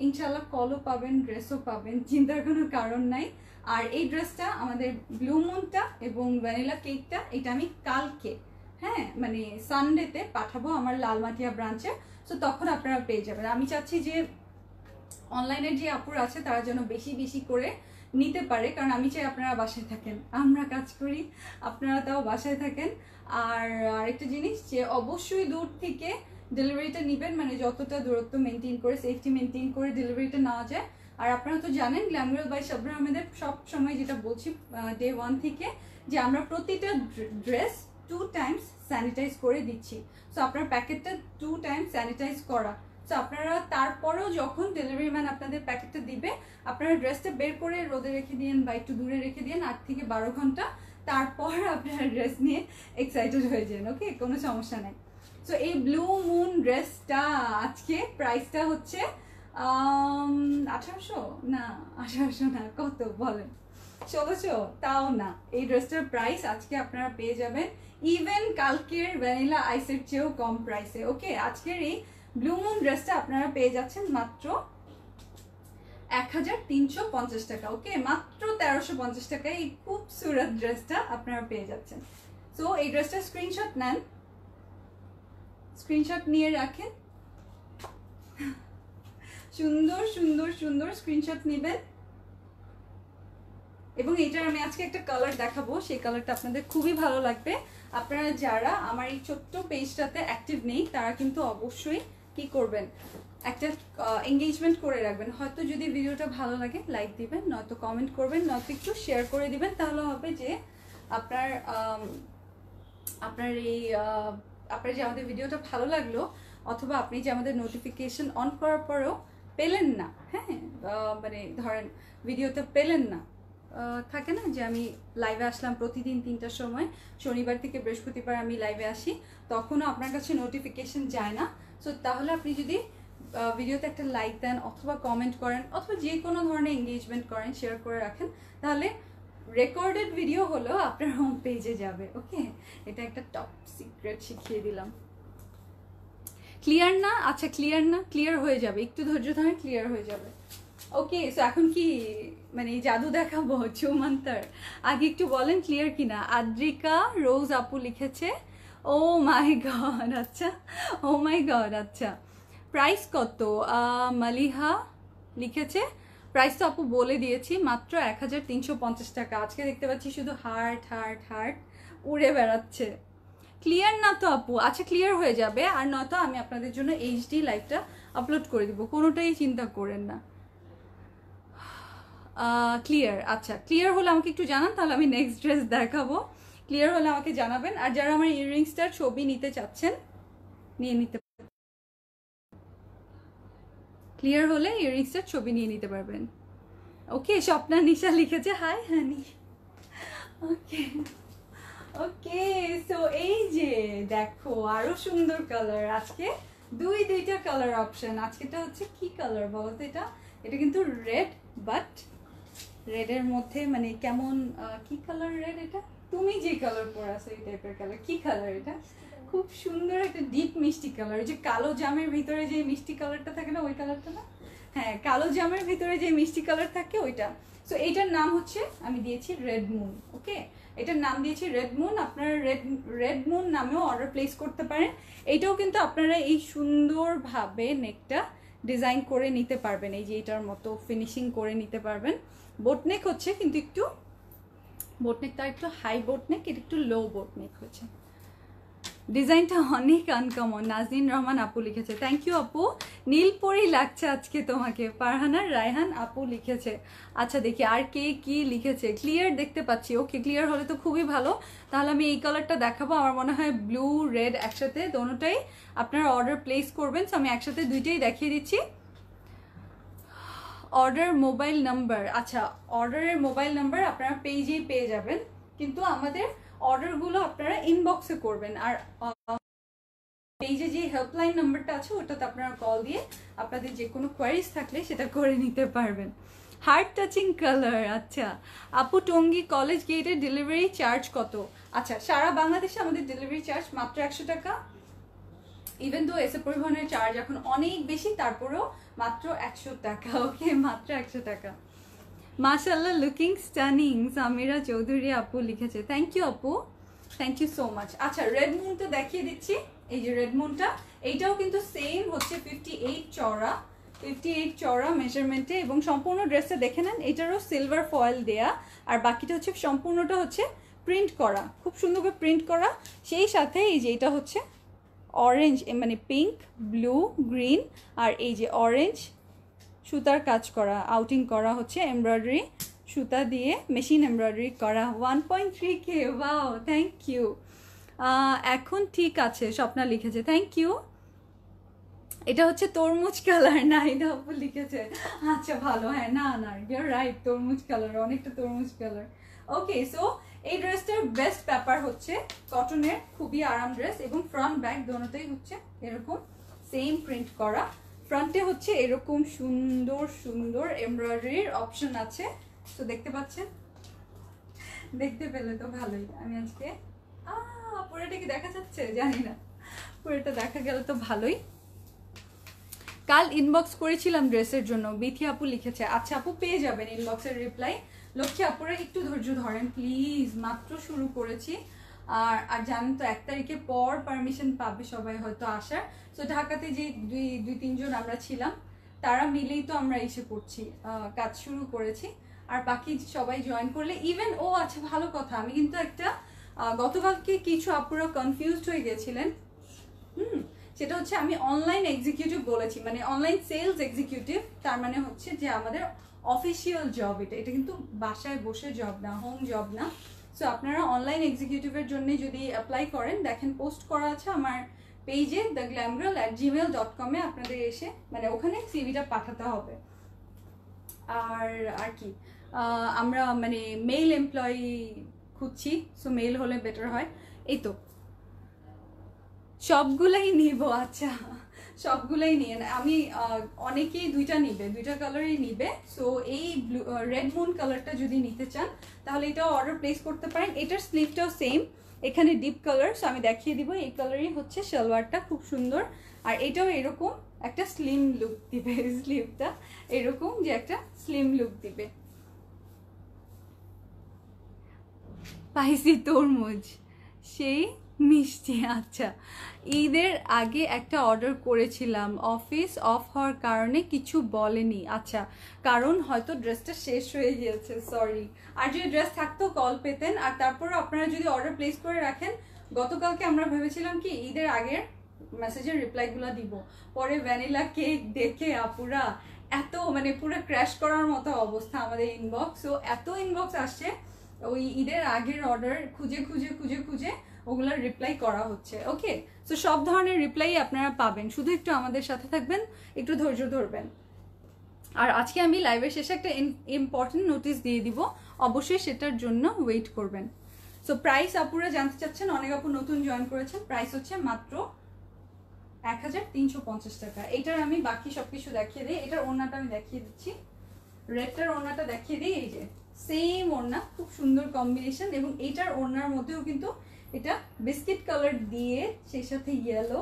ইনশাল্লাহ কলও পাবেন, ড্রেসও পাবেন, চিন্তার কোনো কারণ নাই। আর এই ড্রেসটা আমাদের ব্লু মুনটা এবং ভ্যানিলা কেকটা এটা আমি কালকে, হ্যাঁ মানে সানডেতে পাঠাবো আমার লালমাটিয়া ব্রাঞ্চে। সো তখন আপনারা পেয়ে যাবেন। আমি চাচ্ছি যে অনলাইনের যে আপুর আছে তারা যেন বেশি বেশি করে নিতে পারে, কারণ আমি চাই আপনারা বাসায় থাকেন, আমরা কাজ করি, আপনারা তাও বাসায় থাকেন। আর আরেকটা জিনিস যে অবশ্যই দূর থেকে ডেলিভারিটা নেবেন, মানে যতটা দূরত্ব মেনটেন করে, সেফটি মেনটেন করে ডেলিভারিটা নেওয়া যায়। আর আপনারা তো জানেন গ্ল্যামগার্ল বাই শাবনার আহমেদের সব সময় যেটা বলছি ডে 1 থেকে, যে আমরা প্রতিটা ড্রেস 2 টাইমস স্যানিটাইজ করে দিচ্ছি। সো আপনার প্যাকেটটা 2 টাইমস স্যানিটাইজ করা। সো আপনারা তারপরেও যখন ডেলিভারি ম্যান আপনাদের প্যাকেটটা দিবে, আপনারা ড্রেসটা বের করে রোদে রেখে দিন বা একটু দূরে রেখে দিন 8 থেকে 12 ঘন্টা, তারপর আপনারা ড্রেস নিয়ে এক্সাইটেড হয়ে যান। ওকে, কোনো সমস্যা নেই। সো এই ব্লু মুন ড্রেসটা আজকে প্রাইসটা হচ্ছে 1800 না, 1800 না, কত বলেন, 1600, তাও না। এই ড্রেসটার প্রাইস আজকে আপনারা পেয়ে যাবেন ইভেন কালকের ভ্যানিলা আইসের চেয়েও কম প্রাইসে। ওকে, আজকের এই ব্লু মুন ড্রেসটা আপনারা পেয়ে যাচ্ছেন মাত্র 1350 টাকা। ওকে, মাত্র 1350 টাকায় এই খুবসুরত ড্রেসটা আপনারা পেয়ে যাচ্ছেন। সো এই ড্রেসটার স্ক্রিনশট নেন, স্ক্রিনশট নিয়ে রাখেন, সুন্দর সুন্দর সুন্দর স্ক্রিনশট নেবেন। এবং এটার আমি আজকে একটা কালার দেখাবো, সেই কালারটা আপনাদের খুবই ভালো লাগবে। আপনারা যারা আমার এই ছোট্ট পেজটাতে অ্যাক্টিভ নেই তারা কিন্তু অবশ্যই কি করবেন, একটা এঙ্গেজমেন্ট করে রাখবেন। হয়তো যদি ভিডিওটা ভালো লাগে লাইক দিবেন, নয়তো কমেন্ট করবেন, নয়তো একটু শেয়ার করে দিবেন। তাহলে হবে যে আপনার যে আমাদের ভিডিওটা ভালো লাগলো, অথবা আপনি যে আমাদের নোটিফিকেশন অন করার পরেও পেলেন না, হ্যাঁ মানে ধরেন ভিডিওটা পেলেন না, থাকে না যে আমি লাইভে আসলাম প্রতিদিন 3টার সময়, শনিবার থেকে বৃহস্পতিবার আমি লাইভে আসি, তখনও আপনার কাছে নোটিফিকেশন যায় না। সো তাহলে আপনি যদি ভিডিওতে একটা লাইক দেন, অথবা কমেন্ট করেন, অথবা যে কোনো ধরনের এঙ্গেজমেন্ট করেন, শেয়ার করে রাখেন, তাহলে রেকর্ডেড ভিডিও হলেও আপনার হোম পেজে যাবে। ওকে, এটা একটা টপ সিক্রেট শিখিয়ে দিলাম। ক্লিয়ার না? আচ্ছা ক্লিয়ার না, ক্লিয়ার হয়ে যাবে, একটু ধৈর্য ধরে ক্লিয়ার হয়ে যাবে। ওকে, সো এখন কি মানে জাদু দেখাবো চুমান্তার? আগে একটু বলেন ক্লিয়ার কিনা। আদ্রিকা রোজ আপু লিখেছে, ও মাই গড, আচ্ছা, ও মাই গড, আচ্ছা। প্রাইস কত? মালিহা লিখেছে প্রাইস তো আপু বলে দিয়েছি, মাত্র 1350 টাকা। আজকে দেখতে পাচ্ছি শুধু হার্ট হার্ট হার্ট উড়ে বেড়াচ্ছে। ক্লিয়ার না তো আপু? আচ্ছা ক্লিয়ার হয়ে যাবে, আর নয়তো আমি আপনাদের জন্য এইচডি লাইভটা আপলোড করে দিব, কোনোটাই চিন্তা করেন না। ক্লিয়ার, আচ্ছা ক্লিয়ার হলে আমাকে একটু জানান, তাহলে আমি নেক্সট ড্রেস দেখাবো। ক্লিয়ার হলে আমাকে জানাবেন। আর যারা আমার ইয়াররিংসটার ছবি নিতে চাচ্ছেন নিয়ে নিতে, ক্লিয়ার হলে ইয়াররিংসটার ছবি নিয়ে নিতে পারবেন। ওকে, স্বপ্না নিশা লিখেছে হাই হানি। ওকে ওকে, সো এই যে দেখো আরো সুন্দর কালার, আজকে দুইটা কালার অপশন। আজকেটা হচ্ছে কি কালার বলতো? এটা কিন্তু রেড, বাট রেডের মধ্যে মানে কেমন কি কালার রেড? এটা তুমি যে কালার পরে আছো এই টাইপের কালার। কি কালার এটা? খুব সুন্দর একটা ডিপ মিষ্টি কালার, যে কালো জামের ভিতরে যে মিষ্টি কালারটা থাকে না, ওই কালারটা না, হ্যাঁ, কালো জামের ভিতরে যে মিষ্টি কালার থাকে ওইটা। সো এইটার নাম হচ্ছে আমি দিয়েছি রেড মুন। ওকে, এটার নাম দিয়েছি রেড মুন। আপনারা রেড মুন নামেও অর্ডার প্লেস করতে পারেন। এইটাও কিন্তু আপনারা এই সুন্দরভাবে নেকটা ডিজাইন করে নিতে পারবেন, এই যে এটার মতো ফিনিশিং করে নিতে পারবেন। বোটনেক হচ্ছে, কিন্তু একটু বোটনেকটা একটু হাই বোটনেক, এটা একটু লো বোটনেক হচ্ছে। ডিজাইনটা অনেক আনকমন। নাজনীন রহমান আপু লিখেছে, থ্যাংক ইউ আপু, নীল পরেই লাগছে আজকে তোমাকে। ফারহানা রায়হান আপু লিখেছে। আচ্ছা দেখি আর কে কি লিখেছে। ক্লিয়ার দেখতে পাচ্ছি, ওকে ক্লিয়ার হলে তো খুবই ভালো। তাহলে আমি এই কালারটা দেখাবো। আমার মনে হয় ব্লু রেড একসাথে দোনোটাই আপনারা অর্ডার প্লেস করবেন। সো আমি একসাথে দুইটাই দেখিয়ে দিচ্ছি। অর্ডার মোবাইল নাম্বার, আচ্ছা অর্ডারের মোবাইল নাম্বার আপনারা পেজেই পেয়ে যাবেন, কিন্তু আমাদের অর্ডারগুলো আপনারা ইনবক্সে করবেন। আর পেজে যে হেল্পলাইন নাম্বারটা আছে ওটাতে আপনারা কল দিয়ে আপনাদের যে কোনো কোয়ারিজ থাকলে সেটা করে নিতে পারবেন। হার্ট টাচিং কালার, আচ্ছা আপু টঙ্গী কলেজ গেটের ডেলিভারি চার্জ কত? আচ্ছা, সারা বাংলাদেশে আমাদের ডেলিভারি চার্জ মাত্র 100 টাকা। ইভেন তো এসে পরিবহনের চার্জ এখন অনেক বেশি, তারপরেও মাত্র 100 টাকা। ওকে, মাত্র 100 টাকা। মাশাআল্লাহ লুকিং স্টানিং, সামিরা চৌধুরী আপু লিখেছে, থ্যাংক ইউ আপু, থ্যাংক ইউ সো মাচ। আচ্ছা রেড মুনটা দেখিয়ে দিচ্ছি। এই যে রেড মুনটা, এইটাও কিন্তু সেম হচ্ছে 58 চওড়া, 58 চওড়া মেজারমেন্টে, এবং সম্পূর্ণ ড্রেসটা দেখে নেন। এটারও সিলভার ফয়েল দেয়া, আর বাকিটা হচ্ছে সম্পূর্ণটা হচ্ছে প্রিন্ট করা, খুব সুন্দর করে প্রিন্ট করা। সেই সাথে এই যে এটা হচ্ছে অরেঞ্জ, মানে পিঙ্ক, ব্লু, গ্রিন, আর এই যে অরেঞ্জ সুতার কাজ করা, আউটিং করা হচ্ছে এমব্রয়ডারি সুতা দিয়ে, মেশিন এমব্রয়ডারি করা। 1.3K, wow, thank you. এখন ঠিক আছে স্বপ্না লিখেছে, থ্যাংক ইউ। এটা হচ্ছে তরমুজ কালার, না এটা আপু লিখেছে। আচ্ছা ভালো, হ্যাঁ না না ইউর রাইট, তরমুজ কালার, অনেকটা তরমুজ কালার। ওকে, সো এই ড্রেসটার বেস্ট ব্যাপার হচ্ছে কটনের, খুবই আরাম ড্রেস, এবং ফ্রন্ট ব্যাক দোনোটাই হচ্ছে এরকম সেম প্রিন্ট করা। ফ্রন্টে হচ্ছে এরকম সুন্দর সুন্দর এমব্রয়ডারির অপশন আছে। তো দেখতে পাচ্ছেন, দেখতে পেলে তো ভালোই। আমি আজকে পুরোটা কি দেখা যাচ্ছে জানি না, পুরোটা দেখা গেলে তো ভালোই। কাল ইনবক্স করেছিলাম ড্রেসের জন্য, বিথি আপু লিখেছে। আচ্ছা আপু পেয়ে যাবেন ইনবক্সের রিপ্লাই। লক্ষ্মী আপুরা একটু ধৈর্য ধরেন প্লিজ, মাত্র শুরু করেছি। আর জানেন তো 1 তারিখের পর পারমিশন পাবে সবাই হয়তো আসার। তো ঢাকাতে যে দুই তিনজন আমরা ছিলাম, তারা মিলেই তো আমরা এসে পড়ছি, কাজ শুরু করেছি। আর বাকি সবাই জয়েন করলে ইভেন, ও আচ্ছা ভালো কথা, আমি কিন্তু একটা গতকালকে কিছু আপুরা কনফিউজড হয়ে গেছিলেন। সেটা হচ্ছে আমি অনলাইন এক্সিকিউটিভ বলেছি, মানে অনলাইন সেলস এক্সিকিউটিভ, তার মানে হচ্ছে যে আমাদের অফিসিয়াল জব, এটা কিন্তু বাসায় বসে জব না, হোম জব না। সো আপনারা অনলাইন এক্সিকিউটিভের জন্য যদি অ্যাপ্লাই করেন, দেখেন পোস্ট করা আছে আমার পেজে theglamgirl@gmail.com এ, আপনাদের এসে মানে ওখানে সিভিটা পাঠাতে হবে। আর কি আমরা মানে মেল এমপ্লয়ি খুঁজছি, সো মেল হলে বেটার হয়। এই তো সবগুলাই নিব। আচ্ছা সবগুলাই নিয়ে আমি অনেকেই দুইটা নিবে, দুইটা কালারই নিবে। সো এই ব্লু রেড মুন কালারটা যদি নিতে চান তাহলে এটাও অর্ডার প্লেস করতে পারেন। এটার স্লিভটাও সেম, এখানে ডিপ কালার। সো আমি দেখিয়ে দিব, এই কালারই হচ্ছে সালোয়ারটা, খুব সুন্দর। আর এটাও এরকম একটা স্লিম লুক দিবে, স্লিভটা এরকম যে একটা স্লিম লুক দিবে। স্পাইসি তরমুজ সেই মিষ্টি। আচ্ছা ঈদের আগে একটা অর্ডার করেছিলাম, অফিস অফ হওয়ার কারণে কিছু বলেনি। আচ্ছা, কারণ হয়তো ড্রেসটা শেষ হয়ে গিয়েছে, সরি। আর যদি ড্রেস থাকতো কল পেতেন। আর তারপরে আপনারা যদি অর্ডার প্লেস করে রাখেন, গতকালকে আমরা ভেবেছিলাম কি ঈদের আগের মেসেজের রিপ্লাইগুলো দিব, পরে ভ্যানিলা কেক দেখে আপুরা এত মানে পুরো ক্র্যাশ করার মতো অবস্থা আমাদের ইনবক্স। সো এত ইনবক্স আসছে, ওই ঈদের আগের অর্ডার খুঁজে খুঁজে খুঁজে খুঁজে ওগুলোর রিপ্লাই করা হচ্ছে। ওকে, সো সব ধরনের রিপ্লাই আপনারা পাবেন, শুধু একটু আমাদের সাথে থাকবেন, একটু ধৈর্য ধরবেন। আর আজকে আমি লাইভের শেষে একটা ইম্পর্টেন্ট নোটিস দিয়ে দিব, অবশ্যই সেটার জন্য ওয়েট করবেন। সো প্রাইস আপুরা জানতে চাচ্ছেন, অনেক আপু নতুন জয়েন করেছেন। প্রাইস হচ্ছে মাত্র 1350 টাকা। এটার আমি বাকি সবকিছু দেখিয়ে দিই। এটার ওড়নাটা আমি দেখিয়ে দিচ্ছি, রেডটার ওড়নাটা দেখিয়ে দিই। এই যে সেম ওড়না, খুব সুন্দর কম্বিনেশন। এবং এইটার ওড়নার মধ্যেও কিন্তু এটা বিস্কিট কালার দিয়ে সেই সাথে ইয়েলো,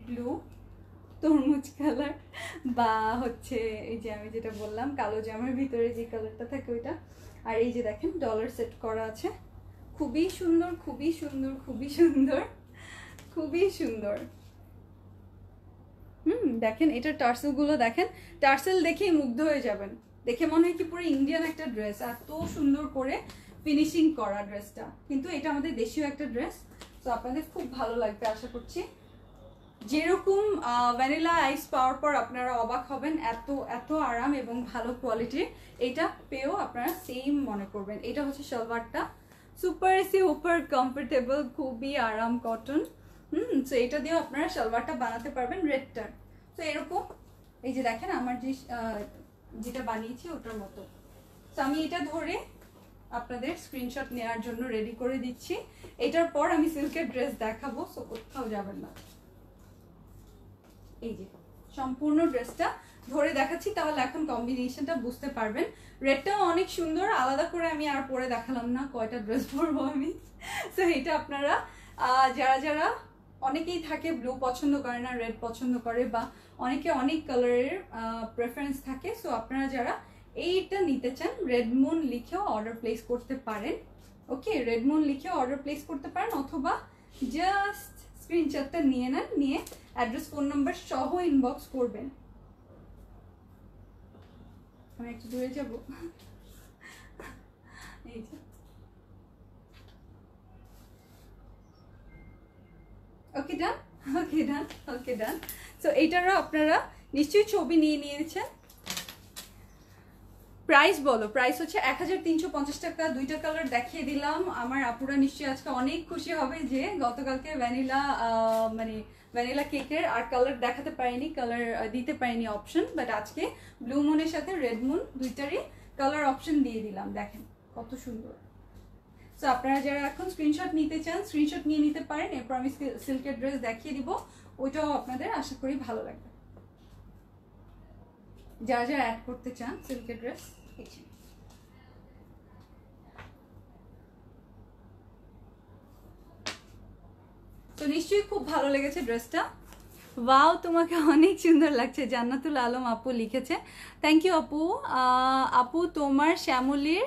ব্লু, তরমুজ কালার বা হচ্ছে এই যে আমি যেটা বললাম কালো জামার ভিতরে যে কালারটা থাকে ওইটা। আর এই যে দেখেন ডলার সেট করা আছে, খুবই সুন্দর খুবই সুন্দর খুবই সুন্দর খুবই সুন্দর। দেখেন এটার টার্সেলগুলো দেখেন, টার্সেল দেখেই মুগ্ধ হয়ে যাবেন, দেখে মনে হয় কি পুরো ইন্ডিয়ান একটা ড্রেস, এত সুন্দর করে ফিনিশিং করা ড্রেসটা। কিন্তু এটা আমাদের দেশীয় একটা ড্রেস, তো আপনাদের খুব ভালো লাগবে আশা করছি। যেরকম ভ্যানিলা আইস পাওয়ার পর আপনারা অবাক হবেন, এত এত আরাম এবং ভালো কোয়ালিটির এটা পেয়েও আপনারা সেম মনে করবেন। এটা হচ্ছে সালোয়ারটা, সুপার কমফোর্টেবল, খুবই আরাম কটন। তো এটা দিয়েও আপনারা সালোয়ারটা বানাতে পারবেন রেডটার। তো এরকম এই যে দেখেন আমার যেটা বানিয়েছি ওটার মতো। তো আমি এটা ধরে আপনাদের স্ক্রিনশট নেওয়ার জন্য রেডি করে দিচ্ছি। এটার পর আমি সিল্কের ড্রেস দেখাবো, সো কোথাও যাবেন না। এই যে সম্পূর্ণ ড্রেসটা ধরে দেখাচ্ছি, তাহলে এখন কম্বিনেশনটা বুঝতে পারবেন। রেডটাও অনেক সুন্দর, আলাদা করে আমি আর পরে দেখালাম না কয়টা ড্রেস পরবো আমি। তো এটা আপনারা যারা যারা অনেকেই থাকে ব্লু পছন্দ করে না, রেড পছন্দ করে, বা অনেকে অনেক কালারের প্রেফারেন্স থাকে। সো আপনারা যারা এইটা নিতে চান রেড মুন লিখেও অর্ডার প্লেস করতে পারেন। ওকে, রেড মুন লিখেও অর্ডার প্লেস করতে পারেন, অথবা জাস্ট স্ক্রিনশটটা নিয়ে নেন, নিয়ে অ্যাড্রেস ফোন নাম্বার সহ ইনবক্স করবেন। আমি একটু দূরে যাব। এই যে ওকে ডান, ওকে ডান, ওকে ডান। সো এইটারও আপনারা নিশ্চয়ই ছবি নিয়ে নিয়েছেন। প্রাইস বলো, প্রাইস হচ্ছে 1350 টাকা। দুইটা কালার দেখিয়ে দিলাম। আমার আপুরা নিশ্চয়ই আজকে অনেক খুশি হবে যে গতকালকে ভ্যানিলা কেকের আর কালার দেখাতে পারিনি, কালার দিতে পারিনি অপশন, বাট আজকে ব্লু মুনের সাথে রেড মুন দুইটারই কালার অপশন দিয়ে দিলাম। দেখেন কত সুন্দর। সো আপনারা যারা এখন স্ক্রিনশট নিতে চান স্ক্রিনশট নিয়ে নিতে পারেন। এরপর আমি সিল্কের ড্রেস দেখিয়ে দিব, ওইটাও আপনাদের আশা করি ভালো লাগবে। যারা যারা অ্যাড করতে চান সিল্কের ড্রেস, তো নিশ্চয়ই খুব ভালো লেগেছে ড্রেসটা। ওয়াও, তোমাকে অনেক সুন্দর লাগছে, জান্নাতুল আলম আপু লিখেছে। থ্যাংক ইউ আপু। আপু তোমার শ্যামলির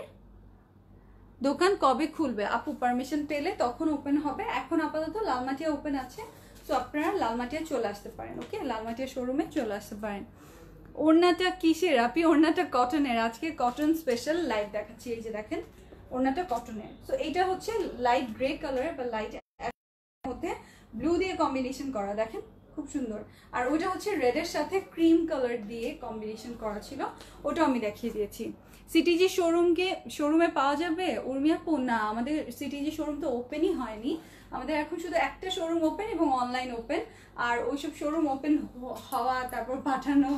দোকান কবে খুলবে? আপু পারমিশন পেলে তখন ওপেন হবে, এখন আপাতত লালমাটিয়া ওপেন আছে। তো আপনারা লালমাটিয়া চলে আসতে পারেন। ওকে, লালমাটিয়া শোরুমে চলে আসতে পারেন। ওড়নাটা কিসের আপি? ওড়নাটা কটনের, আজকে কটন স্পেশাল লাইভ দেখাচ্ছি। এই যে দেখেন ওড়নাটা কটনের। সো এইটা হচ্ছে লাইট গ্রে কালার বা লাইট মধ্যে ব্লু দিয়ে কম্বিনেশন করা, দেখেন খুব সুন্দর। আর ওটা হচ্ছে রেডের সাথে ক্রিম কালার দিয়ে কম্বিনেশন করা ছিল, ওটাও আমি দেখিয়ে দিয়েছি। সিটিজি শোরুমে পাওয়া যাবে উর্মিয়া আপু? না, আমাদের সিটিজি শোরুম তো ওপেনই হয়নি, আমাদের এখন শুধু একটা শোরুম ওপেন এবং অনলাইন ওপেন। আর ওইসব শোরুম ওপেন হওয়া তারপর পাঠানো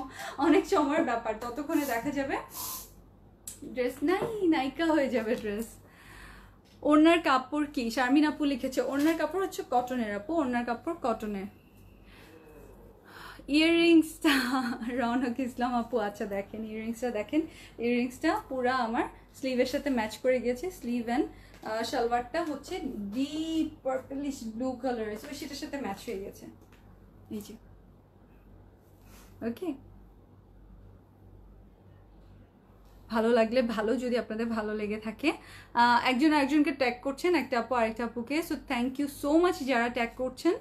অনেক সময়ের ব্যাপার, ততক্ষণে দেখা যাবে ড্রেস নায়িকা হয়ে যাবে ড্রেস। ওড়নার কাপড় কি? শারমিন আপু লিখেছে ওড়নার কাপড় হচ্ছে কটনের আপু, ওড়নার কাপড় কটনের। ইয়াররিংসটা রৌনক ইসলাম আপু, আচ্ছা দেখেন ইয়াররিংসটা, দেখেন ইয়াররিংসটা পুরা আমার স্লিভের সাথে ম্যাচ করে গেছে। স্লিভ অ্যান্ড সালোয়ারটা হচ্ছে ডিপ পার্পলিশ ব্লু কালারের, সেটার সাথে ম্যাচ হয়ে গেছে। এই যে ওকে, ভালো লাগলে ভালো, যদি আপনাদের ভালো লেগে থাকে। একজন আরেকজনকে ট্যাগ করছেন, একটা আপু আরেকটা আপুকে, so thank you so much যারা ট্যাগ করছেন।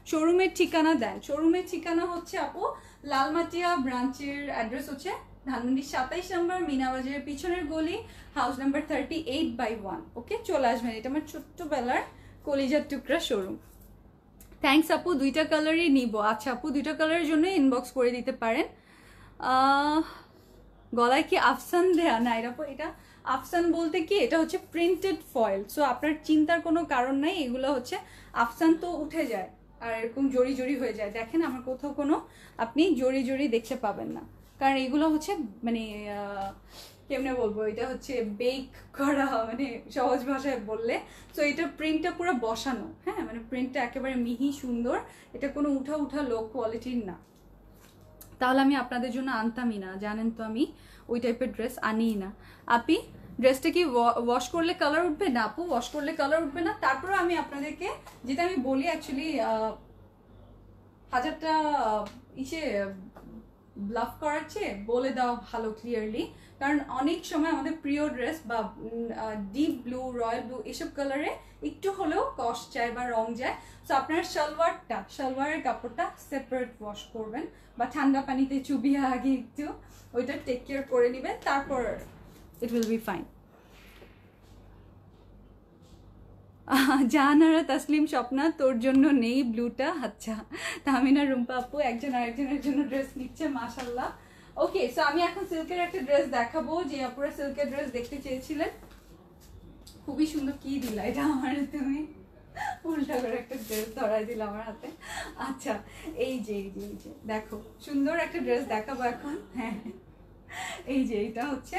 শোরুমের ঠিকানা দেন। শোরুমের ঠিকানা হচ্ছে আপু লালমাটিয়া ব্রাঞ্চের অ্যাড্রেস হচ্ছে ধানমন্ডি 27 নম্বর মিনাবাজারের পিছনের গলি, হাউস নাম্বার 38/1। ওকে, চলে আসবেন। এটা আমার ছোট্টবেলার কলিজার টুকরা শোরুম। থ্যাংকস আপু, দুইটা কালারই নিব। আচ্ছা আপু, দুইটা কালারের জন্য ইনবক্স করে দিতে পারেন। গলায় কি আফসান দেয়া? না এরকম, এটা আফসান বলতে কি এটা হচ্ছে প্রিন্টেড ফয়েল। সো আপনার চিন্তার কোনো কারণ নাই, এগুলো হচ্ছে আফসান তো উঠে যায় আর এরকম জড়ি জড়ি হয়ে যায়। দেখেন আমার কোথাও কোনো আপনি জড়ি জড়ি দেখতে পাবেন না, কারণ এগুলো হচ্ছে মানে কেমনে বলবো, এটা হচ্ছে বেক করা, মানে সহজ ভাষায় বললে। সো এটা প্রিন্টটা পুরো বসানো, হ্যাঁ, মানে প্রিন্টটা একেবারে মিহি সুন্দর, এটা কোনো উঠা উঠা লো কোয়ালিটির না। তাহলে আমি আপনাদের জন্য আনতামই না, জানেন তো আমি ওই টাইপের ড্রেস আনিই না। আপনি ড্রেসটা কি ওয়াশ করলে কালার উঠবে? না আপু, ওয়াশ করলে কালার উঠবে না। তারপরে আমি আপনাদেরকে যেটা আমি বলি অ্যাকচুয়ালি হাজারটা ইসে ব্লাফ করার চেয়ে বলে দাও ভালো ক্লিয়ারলি, কারণ অনেক সময় আমাদের প্রিয় ড্রেস বা ডিপ ব্লু, রয়্যাল ব্লু এসব কালারে একটু হলেও কস্ট যায় বা রং যায়। সো আপনার সালোয়ারের কাপড়টা সেপারেট ওয়াশ করবেন বা ঠান্ডা পানিতে চুবিয়ে আগে একটু ওইটা টেক কেয়ার করে নেবেন, তারপর it will be fine. Jahanara Taslim Swapna তোর জন্য নেই ব্লুটা। আচ্ছা, তামিনা রুম্পা আপু একজন আরেকজনের জন্য ড্রেস নিচ্ছে, মাশাল্লাহ। ওকে, সো আমি এখন সিল্কের একটা ড্রেস দেখাবো, যে আপুরা সিল্কের ড্রেস দেখতে চেয়েছিলেন। খুবই সুন্দর। কি দিলা এটা আমার, তুমি উল্টা করে একটা ড্রেস ধরাই দিল আমার হাতে। আচ্ছা, এই যে দেখো সুন্দর একটা ড্রেস দেখাবো এখন। হ্যাঁ, এই যে এটা হচ্ছে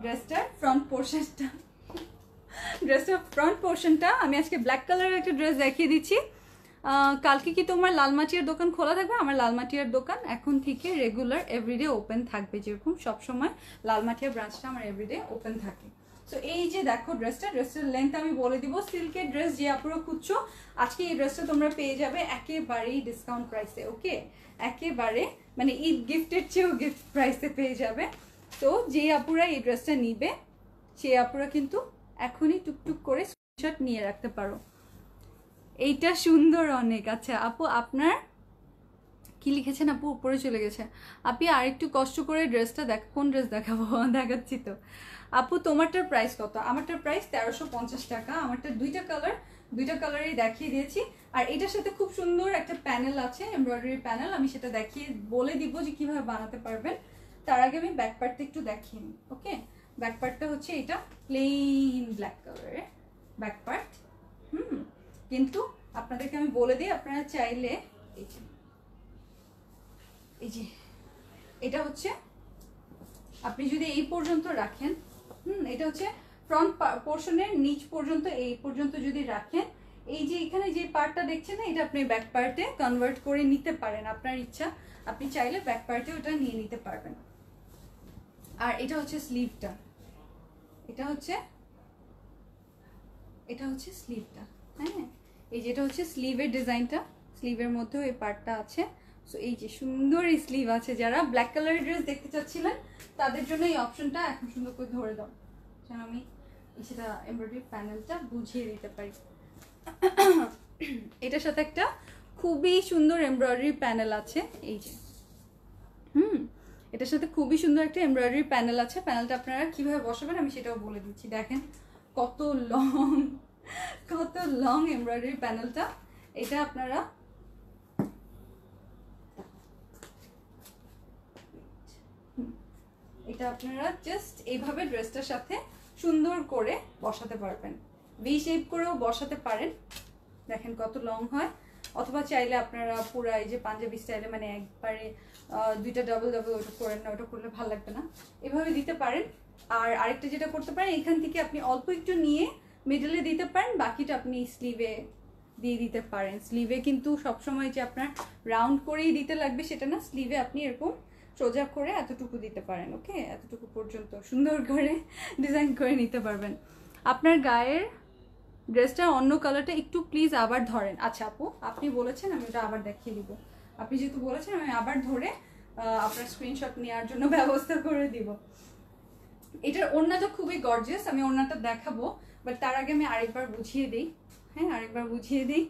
ড্রেসটার ফ্রন্ট পোর্শনটা। ড্রেসটার ফ্রন্ট পোর্শনটা আমি আজকে ব্ল্যাক কালারের একটা ড্রেস দেখিয়ে দিচ্ছি। কালকে কি তোমার লালমাটিয়ার দোকান খোলা থাকবে? আমার লালমাটিয়ার দোকান এখন থেকে রেগুলার এভরিডে ওপেন থাকবে, যেরকম সবসময় লালমাটিয়া ব্রাঞ্চটা আমার এভরিডে ওপেন থাকে। সো এই যে দেখো ড্রেসটার লেন্থ আমি বলে দিব। সিল্কের ড্রেস যে আপুরা খুঁজছো, আজকে এই ড্রেসটা তোমরা পেয়ে যাবে একেবারেই ডিসকাউন্ট প্রাইসে। ওকে, একেবারে মানে ঈদ গিফটের চেয়েও গিফট প্রাইসে পেয়ে যাবে। তো যে আপুরা এই ড্রেসটা নিবে, সেই আপুরা কিন্তু এখনই টুকটুক করে স্ক্রিনশট নিয়ে রাখতে পারো। এইটা সুন্দর অনেক। আচ্ছা আপু, আপনার কি লিখেছেন আপু? উপরে চলে গেছে। আপনি আরেকটু কষ্ট করে ড্রেসটা কোন ড্রেস দেখাবো? দেখাচ্ছি তো। আপু তোমারটার প্রাইস কত? আমারটার প্রাইস 1350 টাকা। আমারটা দুইটা কালারই দেখিয়ে দিয়েছি। আর এটার সাথে খুব সুন্দর একটা প্যানেল আছে, এমব্রয়ডারি প্যানেল। আমি সেটা দেখিয়ে বলে দিব যে কিভাবে বানাতে পারবেন। তার আগে আমি ব্যাক পার্টটা একটু দেখিয়ে নিই। ওকে, ব্যাক পার্টটা হচ্ছে এটা প্লেন ব্ল্যাক কালারের ব্যাক পার্ট। কিন্তু আপনাদেরকে আমি বলে দিই, আপনারা চাইলে এই যে এটা হচ্ছে আপনি যদি এই পর্যন্ত রাখেন, এটা হচ্ছে ফ্রন্ট পোর্শনের নিচ পর্যন্ত, এই পর্যন্ত যদি রাখেন, এই যে এখানে যে পার্টটা দেখছেন না, এটা আপনি ব্যাক পার্টে কনভার্ট করে নিতে পারেন, আপনার ইচ্ছা। আপনি চাইলে ব্যাক পার্টে ওটা নিয়ে নিতে পারবেন। আর এটা হচ্ছে স্লিভটা, এটা হচ্ছে স্লিভটা। হ্যাঁ, এই যেটা হচ্ছে স্লিভের ডিজাইনটা, স্লিভের মধ্যেও এই পার্টটা আছে। সো এই যে সুন্দর এই স্লিভ আছে, যারা ব্ল্যাক কালারের ড্রেস দেখতে চাচ্ছিলেন তাদের জন্য এই অপশনটা এখন সুন্দর করে ধরে দাও, যেন আমি সেটা এমব্রয়ডারি প্যানেলটা বুঝিয়ে দিতে পারি। এটার সাথে একটা খুবই সুন্দর এমব্রয়ডারি প্যানেল আছে, এই যে এটার সাথে খুবই সুন্দর একটা এমব্রয়ডারি প্যানেল আছে। প্যানেলটা আপনারা কিভাবে বসাবেন আমি সেটাও বলে দিচ্ছি। দেখেন কত লং এমব্রয়ডারি প্যানেলটা। এটা আপনারা জাস্ট এইভাবে ড্রেসটার সাথে সুন্দর করে বসাতে পারবেন। ভি শেপ করেও বসাতে পারেন, দেখেন কত লং হয়। অথবা চাইলে আপনারা পুরো এই যে পাঞ্জাবি স্টাইলে, মানে একবারে দুইটা ডাবল ওটা করেন না, ওটা করলে ভালো লাগবে না, এভাবে দিতে পারেন। আর আরেকটা যেটা করতে পারেন, এখান থেকে আপনি অল্প একটু নিয়ে মিডলে দিতে পারেন, বাকিটা আপনি স্লিভে দিয়ে দিতে পারেন। স্লিভে কিন্তু সবসময় যে আপনার রাউন্ড করেই দিতে লাগবে সেটা না, স্লিভে আপনি এরকম সোজা করে এতটুকু দিতে পারেন। ওকে, এতটুকু পর্যন্ত সুন্দর করে ডিজাইন করে নিতে পারবেন। আপনার গায়ের ড্রেসটা অন্য কালারটা একটু প্লিজ আবার ধরেন। আচ্ছা আপু, আপনি বলেছেন, আমি ওটা আবার দেখিয়ে দিব। আপনি যেহেতু বলেছেন, আমি আবার ধরে আপনার স্ক্রিনশট নেওয়ার জন্য ব্যবস্থা করে দিব। এটার ওড়নাটা খুবই গর্জিয়াস, আমি ওড়নাটা দেখাবো, বাট তার আগে আমি আরেকবার বুঝিয়ে দিই। হ্যাঁ, আরেকবার বুঝিয়ে দিই।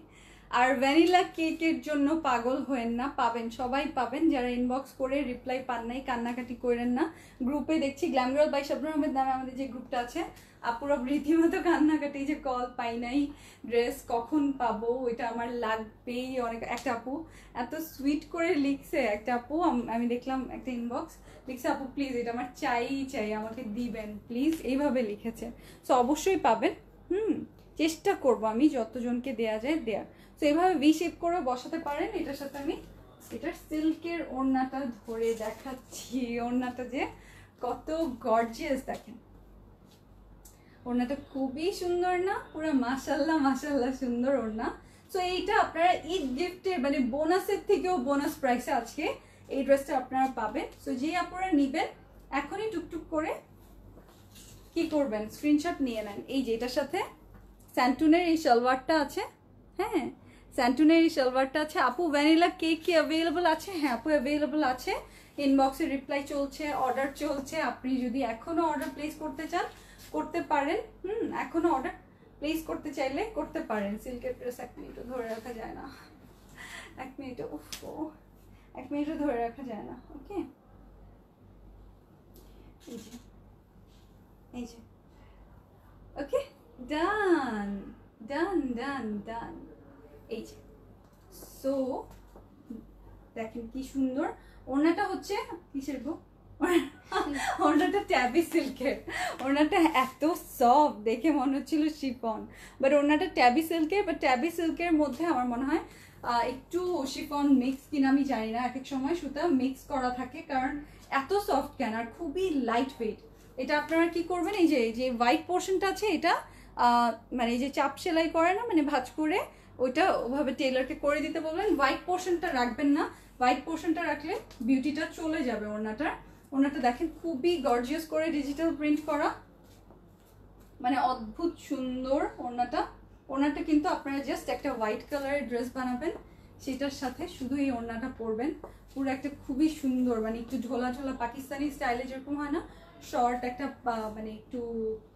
আর ভ্যানিলা কেকের জন্য পাগল হয়েন না, পাবেন, সবাই পাবেন। যারা ইনবক্স করে রিপ্লাই পান নাই, কান্নাকাটি করেন না। গ্রুপে দেখছি glam girl by Shabnur Ahmed নামে আমাদের যে গ্রুপটা আছে, আপুরা রীতিমতো কান্নাকাটি, যে কল পাই নাই, ড্রেস কখন পাবো, ওইটা আমার লাগবেই। অনেক একটা আপু এত সুইট করে লিখছে, একটা আপু আমি দেখলাম একটা ইনবক্স লিখছে, আপু প্লিজ এটা আমার চাই, আমাকে দিবেন প্লিজ, এইভাবে লিখেছে। সো অবশ্যই পাবেন। চেষ্টা করব আমি যতজনকে দেয়া যায় দেয়ার। তো এভাবে ভি শেপ করে বসাতে পারেন। এটার সাথে আমি এটার সিল্কের ওড়নাটা ধরে দেখাচ্ছি। ওড়নাটা যে কত গর্জিয়াস, দেখেন ওড়নাটা খুবই সুন্দর না? পুরো মাশাল্লাহ সুন্দর ওড়না। সো এইটা আপনারা ঈদ গিফটের মানে বোনাসের থেকেও বোনাস প্রাইসে আজকে এই ড্রেসটা আপনারা পাবেন। সো যে আপনারা নিবেন এখনই টুকটুক করে কি করবেন, স্ক্রিনশট নিয়ে নেন। এই যে এটার সাথে স্যান্টুনের এই সালোয়ারটা আছে, হ্যাঁ স্যান্টুনের এই সালোয়ারটা আছে। আপু ভ্যানিলা কেক কি অ্যাভেলেবল আছে? হ্যাঁ আপু অ্যাভেলেবল আছে, ইনবক্সে রিপ্লাই চলছে, অর্ডার চলছে। আপনি যদি এখনো অর্ডার প্লেস করতে চান করতে পারেন। এখনো অর্ডার প্লেস করতে চাইলে করতে পারেন। সিল্কের ড্রেস 1 মিনিটও ধরে রাখা যায় না, 1 মিনিটও, উফ 1 মিনিটও ধরে রাখা যায় না। ওকে, এই যে ওকে, ডান ডান ডান ডান। এই যে সো দেখেন কি সুন্দর ওড়নাটা হচ্ছে কিসের গো, ওড়নাটা ট্যাবি সিল্কের। ওড়নাটা এত সফট, দেখে মনে হচ্ছিল শিফন, বাট ওড়নাটা ট্যাবি সিল্কের। বাট ট্যাবি সিল্কের মধ্যে আমার মনে হয় একটু শিফন মিক্স কিনা আমি জানি না, এক এক সময় সুতা মিক্স করা থাকে, কারণ এত সফট কেন আর খুবই লাইট ওয়েট। এটা আপনারা কি করবেন, এই যে হোয়াইট পোর্শনটা আছে এটা মানে এই যে চাপ সেলাই করে না, মানে ভাঁজ করে ওইটা ওভাবে টেলারকে করে দিতে বলবেন। হোয়াইট পোর্শনটা রাখবেন না, হোয়াইট পোর্শনটা রাখলে বিউটিটা চলে যাবে ওড়নাটার। ওড়নাটা দেখেন খুবই গর্জিয়াস করে ডিজিটাল প্রিন্ট করা, মানে অদ্ভুত সুন্দর ওড়নাটা। ওড়নাটা কিন্তু আপনারা জাস্ট একটা হোয়াইট কালারের ড্রেস বানাবেন, সেটার সাথে শুধু এই ওড়নাটা পরবেন, পুরো একটা খুবই সুন্দর, মানে একটু ঝোলা ঝোলা পাকিস্তানি স্টাইলে যেরকম হয় না, শর্ট একটা মানে একটু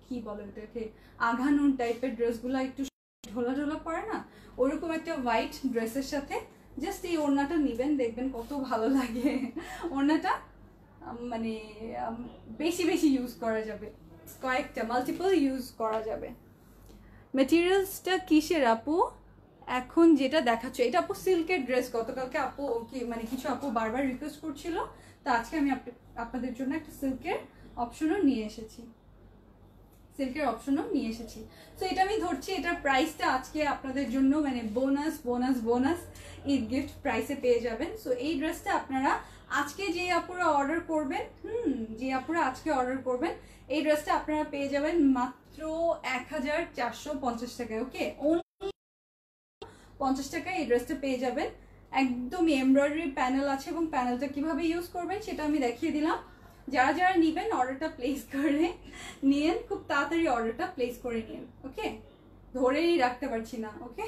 কি বলে ওটাকে, আঘানুন টাইপের ড্রেসগুলো একটু ঝোলা ঝোলা পরে না, ওরকম একটা হোয়াইট ড্রেসের সাথে জাস্ট এই ওড়নাটা নেবেন, দেখবেন কত ভালো লাগে। ওড়নাটা মানে বেশি বেশি ইউজ করা যাবে, কয়েকটা মাল্টিপল ইউজ করা যাবে। মেটেরিয়ালসটা কিসের আপু? এখন যেটা দেখাচ্ছ এটা আপু সিল্কের ড্রেস। গতকালকে আপু কি মানে কিছু আপু বারবার রিকোয়েস্ট করছিল, তো আজকে আমি আপনাদের জন্য একটা সিল্কের অপশনও নিয়ে এসেছি, সিল্কের অপশনও নিয়ে এসেছি। তো এটা আমি ধরছি, এটার প্রাইসটা আজকে আপনাদের জন্য মানে bonus bonus bonus Eid gift প্রাইসে পেয়ে যাবেন। সো এই ড্রেসটা আপনারা আজকে যে আপুরা অর্ডার করবেন, যে আপুরা আজকে অর্ডার করবেন, এই ড্রেসটা আপনারা পেয়ে যাবেন মাত্র 1450 টাকায়। ওকে, 50 টাকায় এই ড্রেসটা পেয়ে যাবেন। একদম এমব্রয়ডারি প্যানেল আছে, এবং প্যানেলটা কিভাবে ইউজ করবেন সেটা আমি দেখিয়ে দিলাম। যারা যারা নিবেন অর্ডারটা প্লেস করে নিয়েন, খুব তাড়াতাড়ি অর্ডারটা প্লেস করে নিন। ওকে, ধরেই রাখতে পারছি না। ওকে,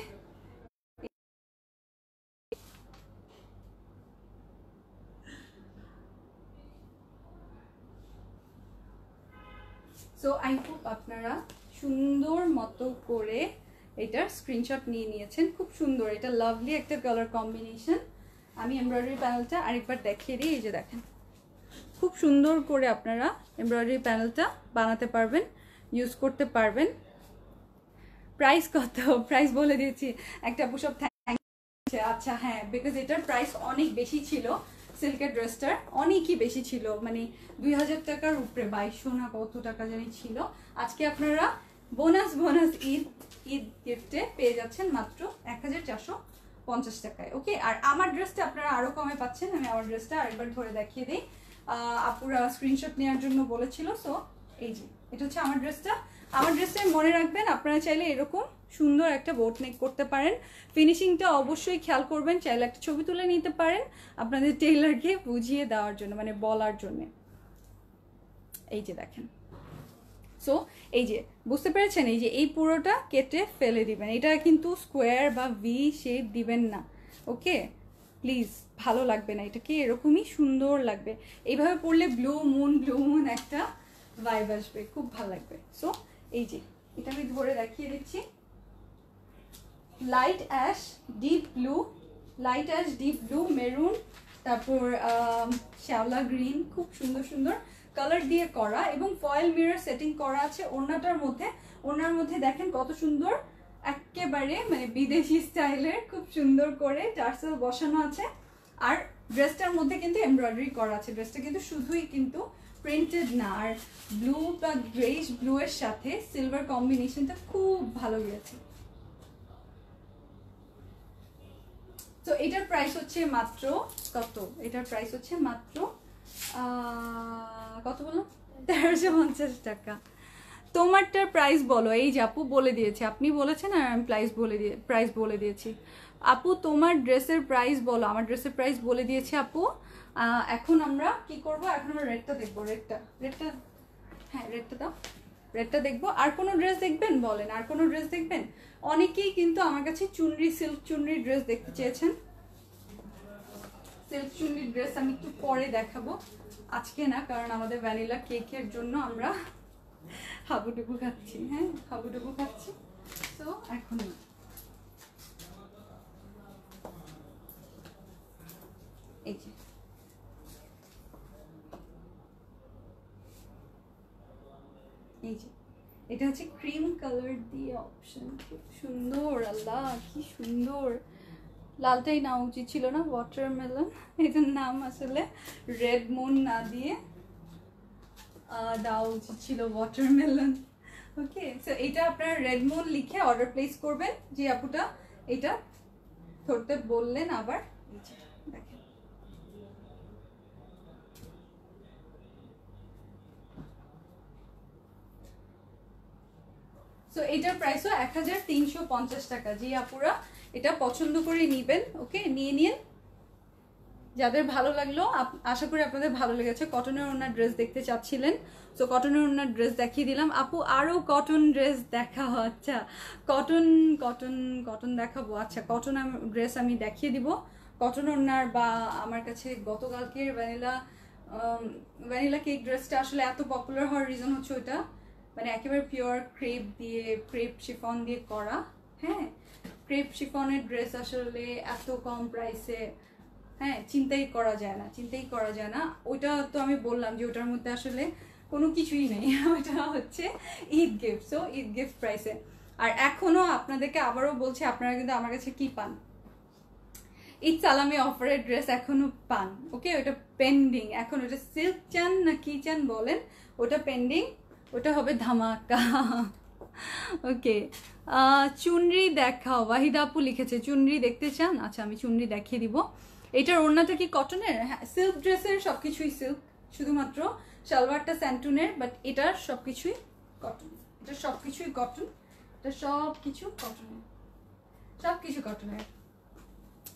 সো আই হোপ আপনারা সুন্দর মতো করে এটার স্ক্রিনশট নিয়ে নিয়েছেন। খুব সুন্দর, এটা লাভলি একটা কালার কম্বিনেশন। আমি এমব্রয়ডারি প্যানেলটা আরেকবার দেখিয়ে দিই। এই যে দেখেন, খুব সুন্দর করে আপনারা এমব্রয়ডারি প্যানেলটা বানাতে পারবেন, ইউজ করতে পারবেন। প্রাইস কত? প্রাইস বলে দিয়েছি। একটা আপু সব আচ্ছা হ্যাঁ, বিকজ এটার প্রাইস অনেক বেশি ছিল, সিল্কের ড্রেসটার অনেকই বেশি ছিল, মানে 2000 টাকার উপরে, 2200 না কত টাকা জানি ছিল। আজকে আপনারা বোনাস বোনাস ঈদ গিফটে পেয়ে যাচ্ছেন মাত্র 1450 টাকায়। ওকে, আর আমার ড্রেসটা আপনারা আরো কমে পাচ্ছেন। আমি আমার ড্রেসটা আরেকবার ধরে দেখিয়ে দিই, আপুরা স্ক্রিনশট নেওয়ার জন্য বলেছিল। সো এই যে এটা হচ্ছে আমার ড্রেসটা। আমার ড্রেসটা মনে রাখবেন, আপনারা চাইলে এরকম সুন্দর একটা বোট নেক করতে পারেন। ফিনিশিংটা অবশ্যই খেয়াল করবেন, চাইলে একটা ছবি তুলে নিতে পারেন আপনাদের টেইলারকে বুঝিয়ে দেওয়ার জন্য, মানে বলার জন্য। এই যে দেখেন, সো এই যে বুঝতে পেরেছেন, এই যে এই পুরোটা কেটে ফেলে দিবেন, এটা কিন্তু স্কোয়ার বা ভি শেপ দিবেন না। ওকে, প্লিজ, ভালো লাগবে না, এটাকে এরকমই সুন্দর লাগবে। এইভাবে পরলে ব্লু মুন একটা ভাইব আসবে, খুব ভালো লাগবে। সো এই যে এটা আমি ধরে দেখিয়ে দিচ্ছি, light ash deep blue, light ash deep blue, maroon, তারপর শ্যাওলা গ্রিন, খুব সুন্দর সুন্দর কালার দিয়ে করা, এবং ফয়েল মিরর সেটিং করা আছে ওড়নাটার মধ্যে। ওড়নার মধ্যে দেখেন কত সুন্দর, একেবারে মানে বিদেশি স্টাইলের খুব সুন্দর করে টার্সেল বসানো আছে। আর ড্রেসটার মধ্যে কিন্তু এমব্রয়ডারি করা আছে। ড্রেসটা কিন্তু শুধুই কিন্তু প্রিন্টেড না, আর ব্লু বা গ্রেইশ ব্লু এর সাথে সিলভার কম্বিনেশনটা খুব ভালো গিয়েছে। তো এটার প্রাইস হচ্ছে মাত্র কত? এটার প্রাইস হচ্ছে মাত্র কত বললাম, 1350 টাকা। তোমারটার প্রাইস বলো। এই যে আপু বলে দিয়েছে, আপনি বলেছেন আর আমি প্রাইস বলে দিয়েছি। আপু তোমার ড্রেসের প্রাইস বলো। আমার ড্রেসের প্রাইস বলে দিয়েছি আপু। এখন আমরা কি করব, এখন আমরা রেটটা দেখবো। রেটটা হ্যাঁ, রেটটা দাও। রেডটা দেখবো। আর কোনো ড্রেস দেখবেন বলেন, আর কোনো ড্রেস দেখবেন? অনেকেই কিন্তু আমার কাছে চুনরি, সিল্ক চুনরি ড্রেস দেখতে চেয়েছেন। সিল্ক চুনরি ড্রেস আমি একটু পরে দেখাবো, আজকে না, কারণ আমাদের ভ্যানিলা কেকের জন্য আমরা হাবুডুবু খাচ্ছি। হ্যাঁ, হাবুডুবু খাচ্ছি, তো এখন এই যে এই যে এটা হচ্ছে ক্রিম কালার দিয়ে অপশন, খুব সুন্দর। আল্লাহ কি সুন্দর, লালটাই নেওয়া উচিত ছিল না, ওয়াটারমেলন। এটার নাম আসলে রেড মুন না দিয়ে দেওয়া উচিত ছিল ওয়াটারমেলন। ওকে, সো এটা আপনারা রেড মুন লিখে অর্ডার প্লেস করবেন। যে আপুটা এটা ধরতে বললেন আবার, দেখেন সো এটার প্রাইসও 1350 টাকা। যে আপুরা এটা পছন্দ করে নেবেন, ওকে নিয়ে নিন। যাদের ভালো লাগলো, আশা করি আপনাদের ভালো লেগেছে। কটনের ওনার ড্রেস দেখতে চাচ্ছিলেন, সো কটনের ওনার ড্রেস দেখিয়ে দিলাম। আপু আরও কটন ড্রেস দেখাও? আচ্ছা, কটন কটন কটন দেখাবো। আচ্ছা, কটন ড্রেস আমি দেখিয়ে দিব। কটন ওনার বা আমার কাছে গতকালকের ভ্যানিলা কেক ড্রেসটা আসলে এত পপুলার হওয়ার রিজন হচ্ছে ওইটা মানে একেবারে পিওর ক্রেপ দিয়ে, ক্রেপ শিফন দিয়ে করা। হ্যাঁ, ক্রেপ শিফনের ড্রেস আসলে এত কম প্রাইসে, হ্যাঁ, চিন্তাই করা যায় না, চিন্তাই করা যায় না। ওইটা তো আমি বললাম যে ওটার মধ্যে আসলে কোনো কিছুই নেই, ওইটা হচ্ছে Eid gift, so Eid gift প্রাইসে। আর এখনও আপনাদেরকে আবারও বলছি, আপনারা কিন্তু আমার কাছে কি পান, ঈদ সালামি অফারের ড্রেস এখনো পান। ওকে, ওটা পেন্ডিং এখন, ওটা সিল্ক চান না কি চান বলেন, ওটা পেন্ডিং, ওটা হবে ধামাকা। ওকে, চুনরি দেখাও, ওয়াহিদা আপু লিখেছে চুনরি দেখতে চান। আচ্ছা, আমি চুনরি দেখিয়ে দিব। এটার ওড়নাটা কি কটনের? হ্যাঁ, সিল্ক ড্রেসের সবকিছুই সিল্ক, শুধুমাত্র সালোয়ারটা স্যান্টুনের, বাট এটার সবকিছুই কটন, এটা সবকিছুই কটন, এটা সবকিছু কটনের, সবকিছু কটনের।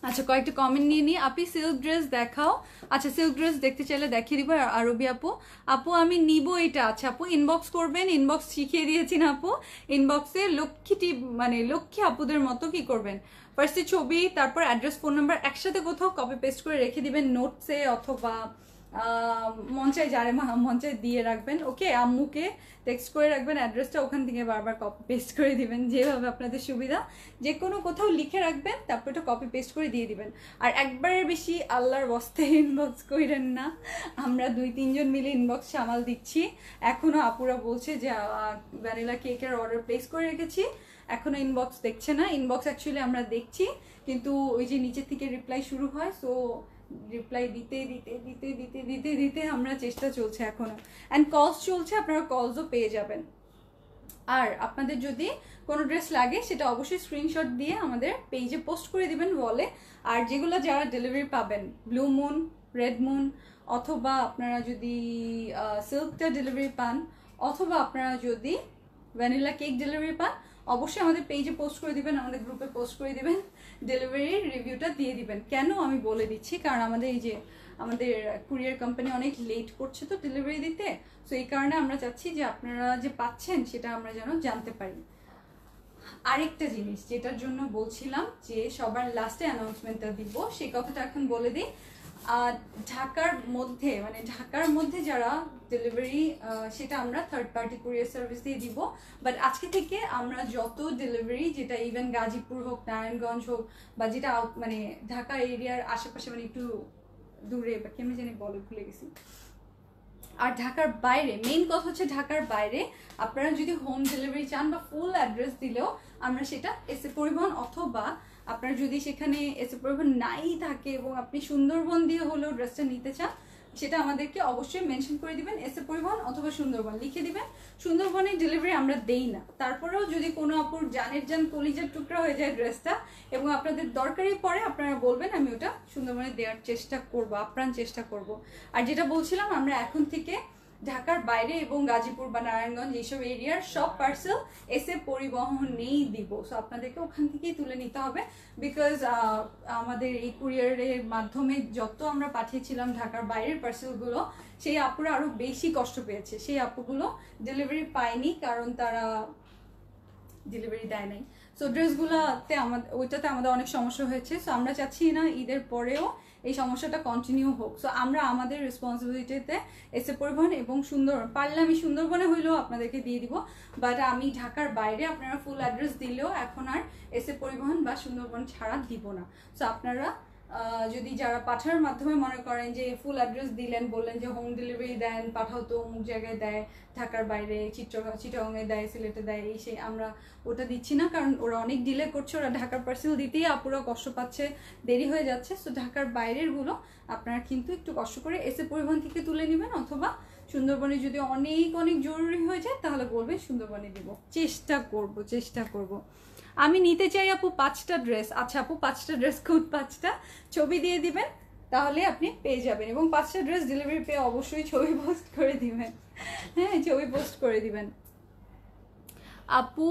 আচ্ছা, কয়েকটা কমেন্ট নিয়ে নিই। আপনি সিল্ক ড্রেস দেখাও। আচ্ছা, সিল্ক ড্রেস দেখতে চাইলে দেখিয়ে দিব। আরবি আপু, আপু আমি নিব এটা। আচ্ছা আপু, ইনবক্স করবেন, ইনবক্স শিখিয়ে দিয়েছি না আপু। ইনবক্সে লক্ষ্মীটি মানে লক্ষ্মী আপুদের মতো কি করবেন, ফার্স্টে ছবি, তারপর অ্যাড্রেস, ফোন নাম্বার একসাথে কোথাও কপি পেস্ট করে রেখে দিবেন নোটসে, অথবা মঞ্চায় যারে মঞ্চায় দিয়ে রাখবেন। ওকে, আম্মুকে টেক্সট করে রাখবেন অ্যাড্রেসটা, ওখান থেকে বারবার কপি পেস্ট করে দিবেন, যেভাবে আপনাদের সুবিধা। যে কোনো কোথাও লিখে রাখবেন, তারপর এটা কপি পেস্ট করে দিয়ে দিবেন। আর একবারের বেশি আল্লাহর বস্তে ইনবক্স করেন না, আমরা 2-3 জন মিলে ইনবক্স সামাল দিচ্ছি। এখনও আপুরা বলছে যে ভ্যানিলা কেকের অর্ডার প্লেস করে রেখেছি, এখনো ইনবক্স দেখছে না। ইনবক্স অ্যাকচুয়ালি আমরা দেখছি, কিন্তু ওই যে নিচের থেকে রিপ্লাই শুরু হয়, সো রিপ্লাই দিতে দিতে দিতে দিতে দিতে দিতে আমরা চেষ্টা চলছে এখনো, অ্যান্ড কলস চলছে, আপনারা কলসও পেয়ে যাবেন। আর আপনাদের যদি কোনো ড্রেস লাগে সেটা অবশ্যই স্ক্রিনশট দিয়ে আমাদের পেজে পোস্ট করে দিবেন বলে। আর যেগুলো যারা ডেলিভারি পাবেন, ব্লু মুন, রেড মুন, অথবা আপনারা যদি সিল্কটা ডেলিভারি পান, অথবা আপনারা যদি ভ্যানিলা কেক ডেলিভারি পান, অবশ্যই আমাদের পেজে পোস্ট করে দিবেন, আমাদের গ্রুপে পোস্ট করে দিবেন, ডেলিভারির রিভিউটা দিয়ে দিবেন। কেন আমি বলে দিচ্ছি, কারণ আমাদের এই যে আমাদের কুরিয়ার কোম্পানি অনেক লেট করছে তো ডেলিভারি দিতে, সো এই কারণে আমরা চাচ্ছি যে আপনারা যে পাচ্ছেন সেটা আমরা যেন জানতে পারি। আরেকটা জিনিস যেটার জন্য বলছিলাম যে সবার লাস্টে অ্যানাউন্সমেন্টটা দিব, সেই কথাটা এখন বলে দিই। ঢাকার মধ্যে মানে ঢাকার মধ্যে যারা ডেলিভারি, সেটা আমরা থার্ড পার্টি কুরিয়ার সার্ভিস দিয়ে দিব। বাট আজকে থেকে আমরা যত ডেলিভারি, যেটা ইভেন গাজীপুর হোক, নারায়ণগঞ্জ হোক, বা যেটা মানে ঢাকা এরিয়ার আশেপাশে, মানে একটু দূরে বা কেমনি জানি বলে ভুলে গেছি, আর ঢাকার বাইরে, মেইন কথা হচ্ছে ঢাকার বাইরে আপনারা যদি হোম ডেলিভারি চান বা ফুল অ্যাড্রেস দিলেও আমরা সেটা এসএ পরিবহন, অথবা আপনার যদি সেখানে এসএ পরিবহন নাই থাকে এবং আপনি সুন্দরবন দিয়ে হলেও ড্রেসটা নিতে চান, সেটা আমাদেরকে অবশ্যই মেনশন করে দিবেন, এসএ পরিবহন অথবা সুন্দরবন লিখে দিবেন। সুন্দরবনের ডেলিভারি আমরা দেই না, তারপরেও যদি কোনো আপুর জানের জান কলিজার টুকরা হয়ে যায় ড্রেসটা এবং আপনাদের দরকারি পড়ে, আপনারা বলবেন, আমি ওটা সুন্দরবনে দেওয়ার চেষ্টা করব, আপ্রাণ চেষ্টা করব। আর যেটা বলছিলাম, আমরা এখন থেকে ঢাকার বাইরে এবং গাজীপুর বা নারায়ণগঞ্জ এইসব এরিয়ার সব পার্সেল এসে পরিবহনেই দিব। সো আপনাদেরকে ওখান থেকেই তুলে নিতে হবে, বিকজ আমাদের এই কুরিয়ারের মাধ্যমে যত আমরা পাঠিয়েছিলাম ঢাকার বাইরের পার্সেলগুলো, সেই আপুরা আরও বেশি কষ্ট পেয়েছে। সেই আপুগুলো ডেলিভারি পায়নি কারণ তারা ডেলিভারি দেয় নাই। সো ড্রেসগুলোতে ওইটাতে আমাদের অনেক সমস্যা হয়েছে। সো আমরা চাচ্ছি না ঈদের পরেও এই সমস্যাটা কন্টিনিউ হোক। সো আমরা আমাদের রেসপন্সিবিলিটিতে এসে পরিবহন এবং পারলে আমি সুন্দরবনে হইলেও আপনাদেরকে দিয়ে দিব, বাট আমি ঢাকার বাইরে আপনারা ফুল অ্যাড্রেস দিলেও এখন আর এসে পরিবহন বা সুন্দরবন ছাড়া দিব না। সো আপনারা যদি যারা পাঠার মাধ্যমে মনে করেন যে ফুল অ্যাড্রেস দিলেন, বললেন যে হোম ডেলিভারি দেন, পাঠাও তো অমুক জায়গায় দেয়, ঢাকার বাইরে চিটাগংয়ে দেয়, সিলেটে দেয়, এই সেই, আমরা ওটা দিচ্ছি না কারণ ওরা অনেক ডিলে করছে। ওরা ঢাকার পার্সেল দিতেই আপুরা কষ্ট পাচ্ছে, দেরি হয়ে যাচ্ছে। সো ঢাকার বাইরেরগুলো আপনারা কিন্তু একটু কষ্ট করে এসে পরিবহন থেকে তুলে নেবেন, অথবা সুন্দরবনে যদি অনেক অনেক জরুরি হয়ে যায় তাহলে বলবে সুন্দরবনে দিব। চেষ্টা করব। আমি নিতে চাই আপু 5টা ড্রেস। আচ্ছা আপু 5টা ড্রেস, খুব 5টা ছবি দিয়ে দিবেন, তাহলে আপনি পেয়ে যাবেন। এবং 5টা ড্রেস ডেলিভারি পেয়ে অবশ্যই ছবি পোস্ট করে দিবেন। হ্যাঁ, ছবি পোস্ট করে দিবেন। আপু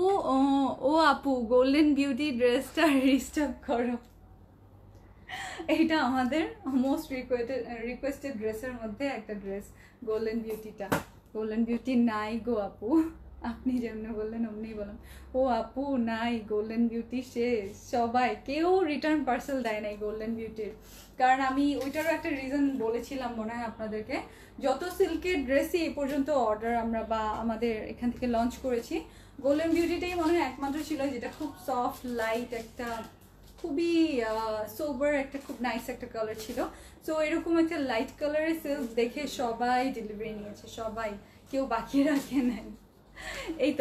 আপু গোল্ডেন বিউটি ড্রেসটা রিস্টক করো। এইটা আমাদের মোস্ট রিকোয়েস্টেড ড্রেসের মধ্যে একটা ড্রেস, গোল্ডেন বিউটিটা। গোল্ডেন বিউটি নাই গো আপু, আপনি যেমনি বললেন অমনি বললাম। আপু নাই, গোল্ডেন বিউটি শেষ। সবাই কেউ রিটার্ন পার্সেল দেয় নাই গোল্ডেন বিউটির, কারণ আমি ওইটারও একটা রিজন বলেছিলাম মনে হয় আপনাদেরকে। যত সিল্কের ড্রেসই এ পর্যন্ত অর্ডার আমরা বা আমাদের এখান থেকে লঞ্চ করেছি, গোল্ডেন বিউটিটাই মনে হয় একমাত্র ছিল যেটা খুব সফট লাইট, একটা খুবই সোবার, একটা খুব নাইস একটা কালার ছিল। সো এরকম একটা লাইট কালারের সিল্ক দেখে সবাই ডেলিভারি নিয়েছে, সবাই, কেউ বাকি রাখে নাই। এই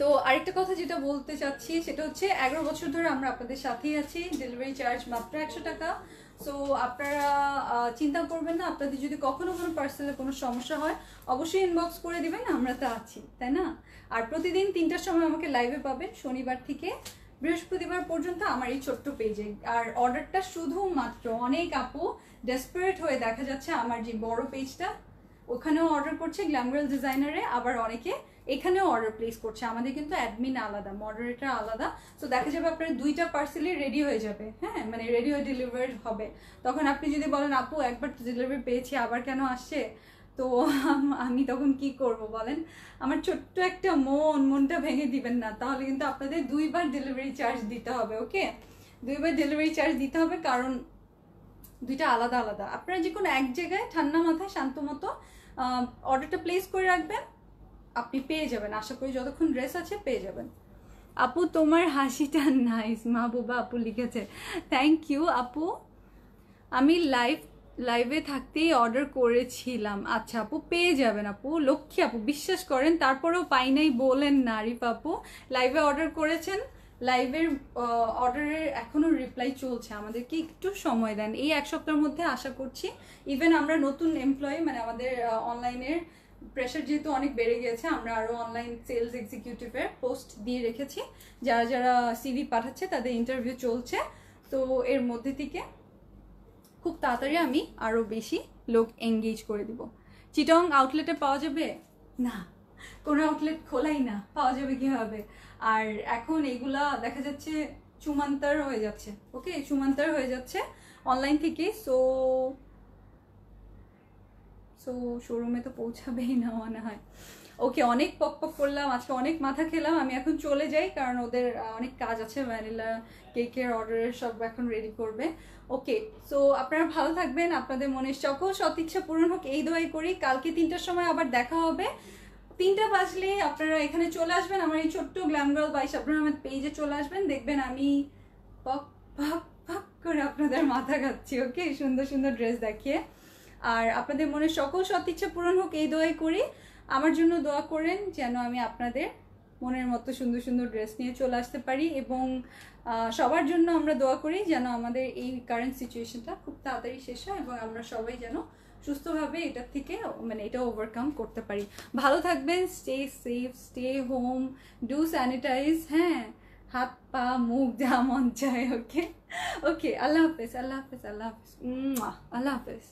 তো আরেকটা কথা যেটা বলতে চাচ্ছি সেটা হচ্ছে 11 বছর ধরে আমরা আপনাদের সাথেই আছি। ডেলিভারি চার্জ মাত্র 100 টাকা। সো আপনারা চিন্তা করবেন না, আপনাদের যদি কখনো কোনো পার্সেলে কোনো সমস্যা হয় অবশ্যই ইনবক্স করে দিবেন, আমরা তো আছি, তাই না? আর প্রতিদিন 3টার সময় আমাকে লাইভে পাবেন, শনিবার থেকে বৃহস্পতিবার পর্যন্ত আমার এই ছোট্ট পেজে। আর অর্ডারটা শুধুমাত্র অনেক আপু ডেসপারেট হয়ে দেখা যাচ্ছে আমার যে বড় পেজটা ওখানেও অর্ডার করছে গ্ল্যামগার্ল ডিজাইনারে, আবার অনেকে এখানেও অর্ডার প্লেস করছে। আমাদের কিন্তু অ্যাডমিন আলাদা, মডারেটর আলাদা। তো দেখা যাবে আপনার 2টা পার্সেলই রেডি হয়ে যাবে, হ্যাঁ, মানে রেডি হয়ে ডেলিভার হবে। তখন আপনি যদি বলেন আপু একবার ডেলিভারি পেয়েছি আবার কেন আসছে, তো আমি তখন কি করব বলেন? আমার ছোট্ট একটা মনটা ভেঙে দিবেন না, তাহলে কিন্তু আপনাদের 2বার ডেলিভারি চার্জ দিতে হবে। ওকে, 2বার ডেলিভারি চার্জ দিতে হবে, কারণ 2টা আলাদা আলাদা। আপনারা যে কোনো এক জায়গায় ঠান্ডা মাথায় শান্ত মতো অর্ডারটা প্লেস করে রাখবেন, আপনি পেয়ে যাবেন। আশা করি যতক্ষণ ড্রেস আছে পেয়ে যাবেন। আপু তোমার হাসিটা নাইস, মাহবুবা আপু লিখেছে, থ্যাংক ইউ আপু। আমি লাইভে থাকতেই অর্ডার করেছিলাম। আচ্ছা আপু পেয়ে যাবেন আপু, লক্ষ্মী আপু, বিশ্বাস করেন তারপরেও পাই নাই বলেন না। আরিফ আপু লাইভে অর্ডার করেছেন, লাইভের অর্ডারের এখনো রিপ্লাই চলছে, আমাদেরকে একটু সময় দেন। এই 1 সপ্তাহের মধ্যে আশা করছি। ইভেন আমরা নতুন এমপ্লয়ি, মানে আমাদের অনলাইনের প্রেশার যেহেতু অনেক বেড়ে গেছে, আমরা আরও অনলাইন সেলস এক্সিকিউটিভের পোস্ট দিয়ে রেখেছি। যারা যারা সিভি পাঠাচ্ছে তাদের ইন্টারভিউ চলছে। তো এর মধ্যে থেকে খুব তাড়াতাড়ি আমি আরও বেশি লোক এঙ্গেজ করে দিব। চিটং আউটলেটে পাওয়া যাবে না, কোনো আউটলেট খোলাই না, পাওয়া যাবে কীভাবে? আর এখন এগুলা দেখা যাচ্ছে চুমান্তার হয়ে যাচ্ছে। ওকে, চুমান্তার হয়ে যাচ্ছে অনলাইন থেকে। সো শোরুমে তো পৌঁছাবেই না মনে হয়। ওকে, অনেক পক করলাম আজকে, অনেক মাথা খেলাম। আমি এখন চলে যাই, কারণ ওদের অনেক কাজ আছে, ভ্যানিলা কেকের অর্ডারের সব এখন রেডি করবে। ওকে, সো আপনারা ভালো থাকবেন, আপনাদের মনের সকল সদিচ্ছা পূরণ হোক এই দোয়াই করি। কালকে 3টার সময় আবার দেখা হবে। 3টা বাজলে আপনারা এখানে চলে আসবেন, আমার এই ছোট্ট গ্ল্যামগার্ল বাই শাবনূর আহমেদ পেজে চলে আসবেন, দেখবেন আমি পক করে আপনাদের মাথা খাচ্ছি। ওকে, সুন্দর সুন্দর ড্রেস দেখিয়ে। আর আপনাদের মনের সকল সদিচ্ছা পূরণ হোক এই দোয়াই করি। আমার জন্য দোয়া করেন যেন আমি আপনাদের মনের মতো সুন্দর সুন্দর ড্রেস নিয়ে চলে আসতে পারি, এবং সবার জন্য আমরা দোয়া করি যেন আমাদের এই কারেন্ট সিচুয়েশনটা খুব তাড়াতাড়ি শেষ হয় এবং আমরা সবাই যেন সুস্থভাবে এটার থেকে মানে এটা ওভারকাম করতে পারি। ভালো থাকবেন, stay safe, stay home, do sanitise, হ্যাঁ, হাত পা মুখ যা মন চায়। ওকে, আল্লাহ হাফেজ, আল্লাহ হাফেজ, আল্লাহ হাফেজ, আল্লাহ হাফেজ।